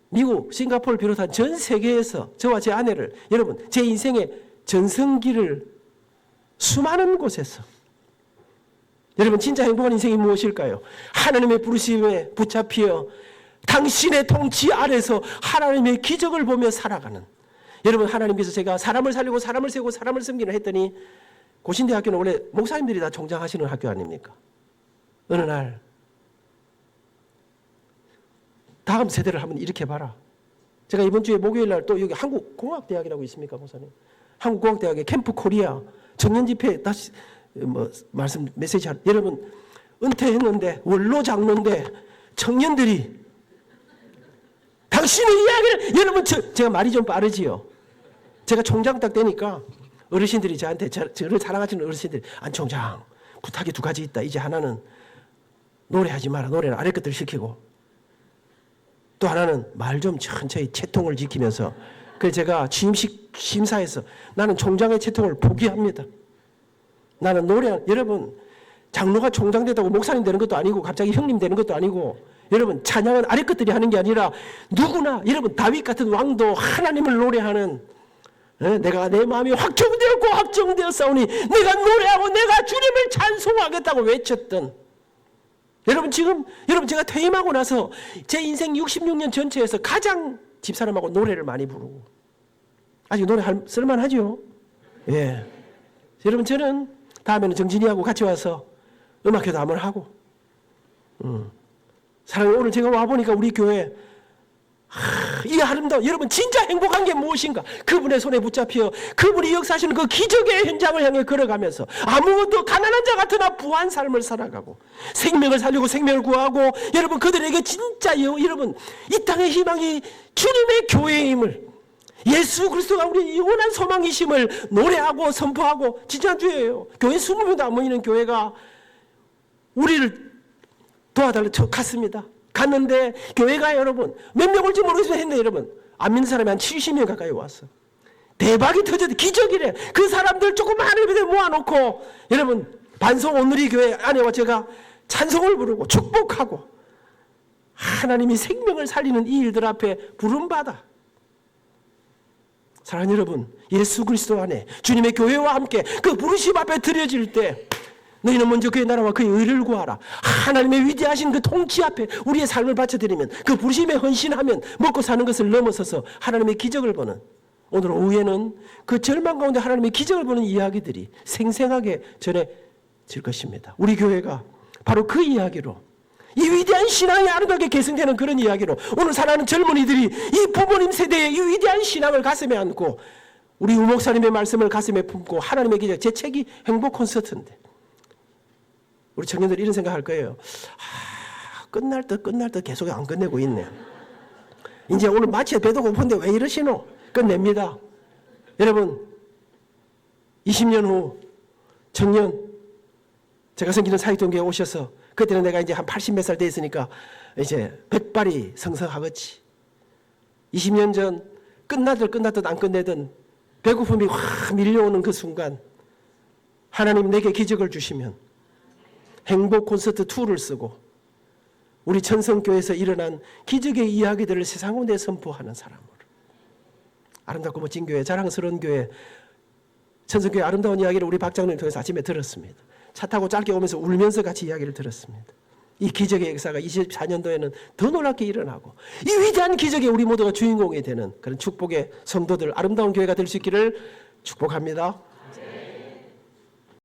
미국, 싱가포르를 비롯한 전 세계에서 저와 제 아내를, 여러분, 제 인생의 전성기를 수많은 곳에서, 여러분, 진짜 행복한 인생이 무엇일까요? 하나님의 부르심에 붙잡혀 당신의 통치 아래서 하나님의 기적을 보며 살아가는, 여러분, 하나님께서 제가 사람을 살리고 사람을 세우고 사람을 섬기는 했더니, 고신대학교는 원래 목사님들이 다 총장하시는 학교 아닙니까? 어느 날 다음 세대를 한번 이렇게 봐라. 제가 이번 주에 목요일 날 또 여기 한국공학대학이라고 있습니까, 목사님? 한국공학대학의 캠프 코리아 청년 집회 다시 말씀 메시지 여러분, 은퇴했는데 원로 장로인데 청년들이 당신의 이야기를, 여러분, 제가 말이 좀 빠르지요. 제가 총장 딱 되니까 어르신들이 저한테, 저를 사랑하시는 어르신들이, 안 총장 부탁이 두 가지 있다. 이제 하나는 노래하지 마라. 노래는 아래 것들 시키고, 또 하나는 말 좀 천천히 채통을 지키면서. 그래서 제가 취임식 심사에서 나는 총장의 채통을 포기합니다. 나는 여러분, 장로가 총장 됐다고 목사님 되는 것도 아니고 갑자기 형님 되는 것도 아니고, 여러분, 찬양은 아래 것들이 하는 게 아니라 누구나, 여러분, 다윗 같은 왕도 하나님을 노래하는 내가 내 마음이 확정되었고 확정되었사오니 내가 노래하고 내가 주님을 찬송하겠다고 외쳤던, 여러분 지금 제가 퇴임하고 나서 제 인생 66년 전체에서 가장 집사람하고 노래를 많이 부르고, 아직 노래 쓸만하죠? 예. 여러분 저는 다음에는 정진이하고 같이 와서 음악회도 한번 하고, 사랑하는, 오늘 제가 와보니까 우리 교회 이 아름다운, 여러분 진짜 행복한 게 무엇인가? 그분의 손에 붙잡혀 그분이 역사하시는 그 기적의 현장을 향해 걸어가면서 아무것도 가난한 자 같으나 부한 삶을 살아가고 생명을 살리고 생명을 구하고, 여러분 그들에게 진짜 여러분 이 땅의 희망이 주님의 교회임을, 예수 그리스도가 우리 영원한 소망이심을 노래하고 선포하고, 지난주에요 교회 20명도 안 모이는 교회가 우리를 도와달라 갔습니다. 갔는데 교회가 여러분 몇 명 올지 모르겠어요 했는데, 여러분 안 믿는 사람이 한 70명 가까이 왔어. 대박이 터졌대. 기적이래. 그 사람들 조그마한 예배대 모아놓고 여러분 반송 오늘이 교회 안에와 제가 찬송을 부르고 축복하고, 하나님이 생명을 살리는 이 일들 앞에 부름받아. 사랑하는 여러분, 예수 그리스도 안에 주님의 교회와 함께 그 부르심 앞에 드려질 때 너희는 먼저 그의 나라와 그의 의를 구하라. 하나님의 위대하신 그 통치 앞에 우리의 삶을 바쳐드리면, 그 부르심에 헌신하면 먹고 사는 것을 넘어서서 하나님의 기적을 보는, 오늘 오후에는 그 절망 가운데 하나님의 기적을 보는 이야기들이 생생하게 전해질 것입니다. 우리 교회가 바로 그 이야기로, 이 위대한 신앙이 아름답게 계승되는 그런 이야기로, 오늘 사랑하는 젊은이들이 이 부모님 세대의 이 위대한 신앙을 가슴에 안고 우리 우 목사님의 말씀을 가슴에 품고 하나님의 기적, 제 책이 행복 콘서트인데 우리 청년들이 이런 생각할 거예요. 끝날 듯 계속 안 끝내고 있네. 이제 오늘 마치에 배도 고픈데 왜 이러시노? 끝냅니다. 여러분 20년 후 청년, 제가 섬기는 사익동교에 오셔서, 그때는 내가 이제 한 80몇 살 돼 있으니까 이제 백발이 성성하겠지. 20년 전 끝나듯 안 끝내든 배고픔이 확 밀려오는 그 순간 하나님 내게 기적을 주시면 행복 콘서트 2를 쓰고 우리 천성교회에서 일어난 기적의 이야기들을 세상 가운데 선포하는 사람으로, 아름답고 멋진 교회, 자랑스러운 교회, 천성교회 아름다운 이야기를 우리 박장로님 통해서 아침에 들었습니다. 차 타고 짧게 오면서 울면서 같이 이야기를 들었습니다. 이 기적의 역사가 24년도에는 더 놀랍게 일어나고, 이 위대한 기적에 우리 모두가 주인공이 되는 그런 축복의 성도들, 아름다운 교회가 될 수 있기를 축복합니다.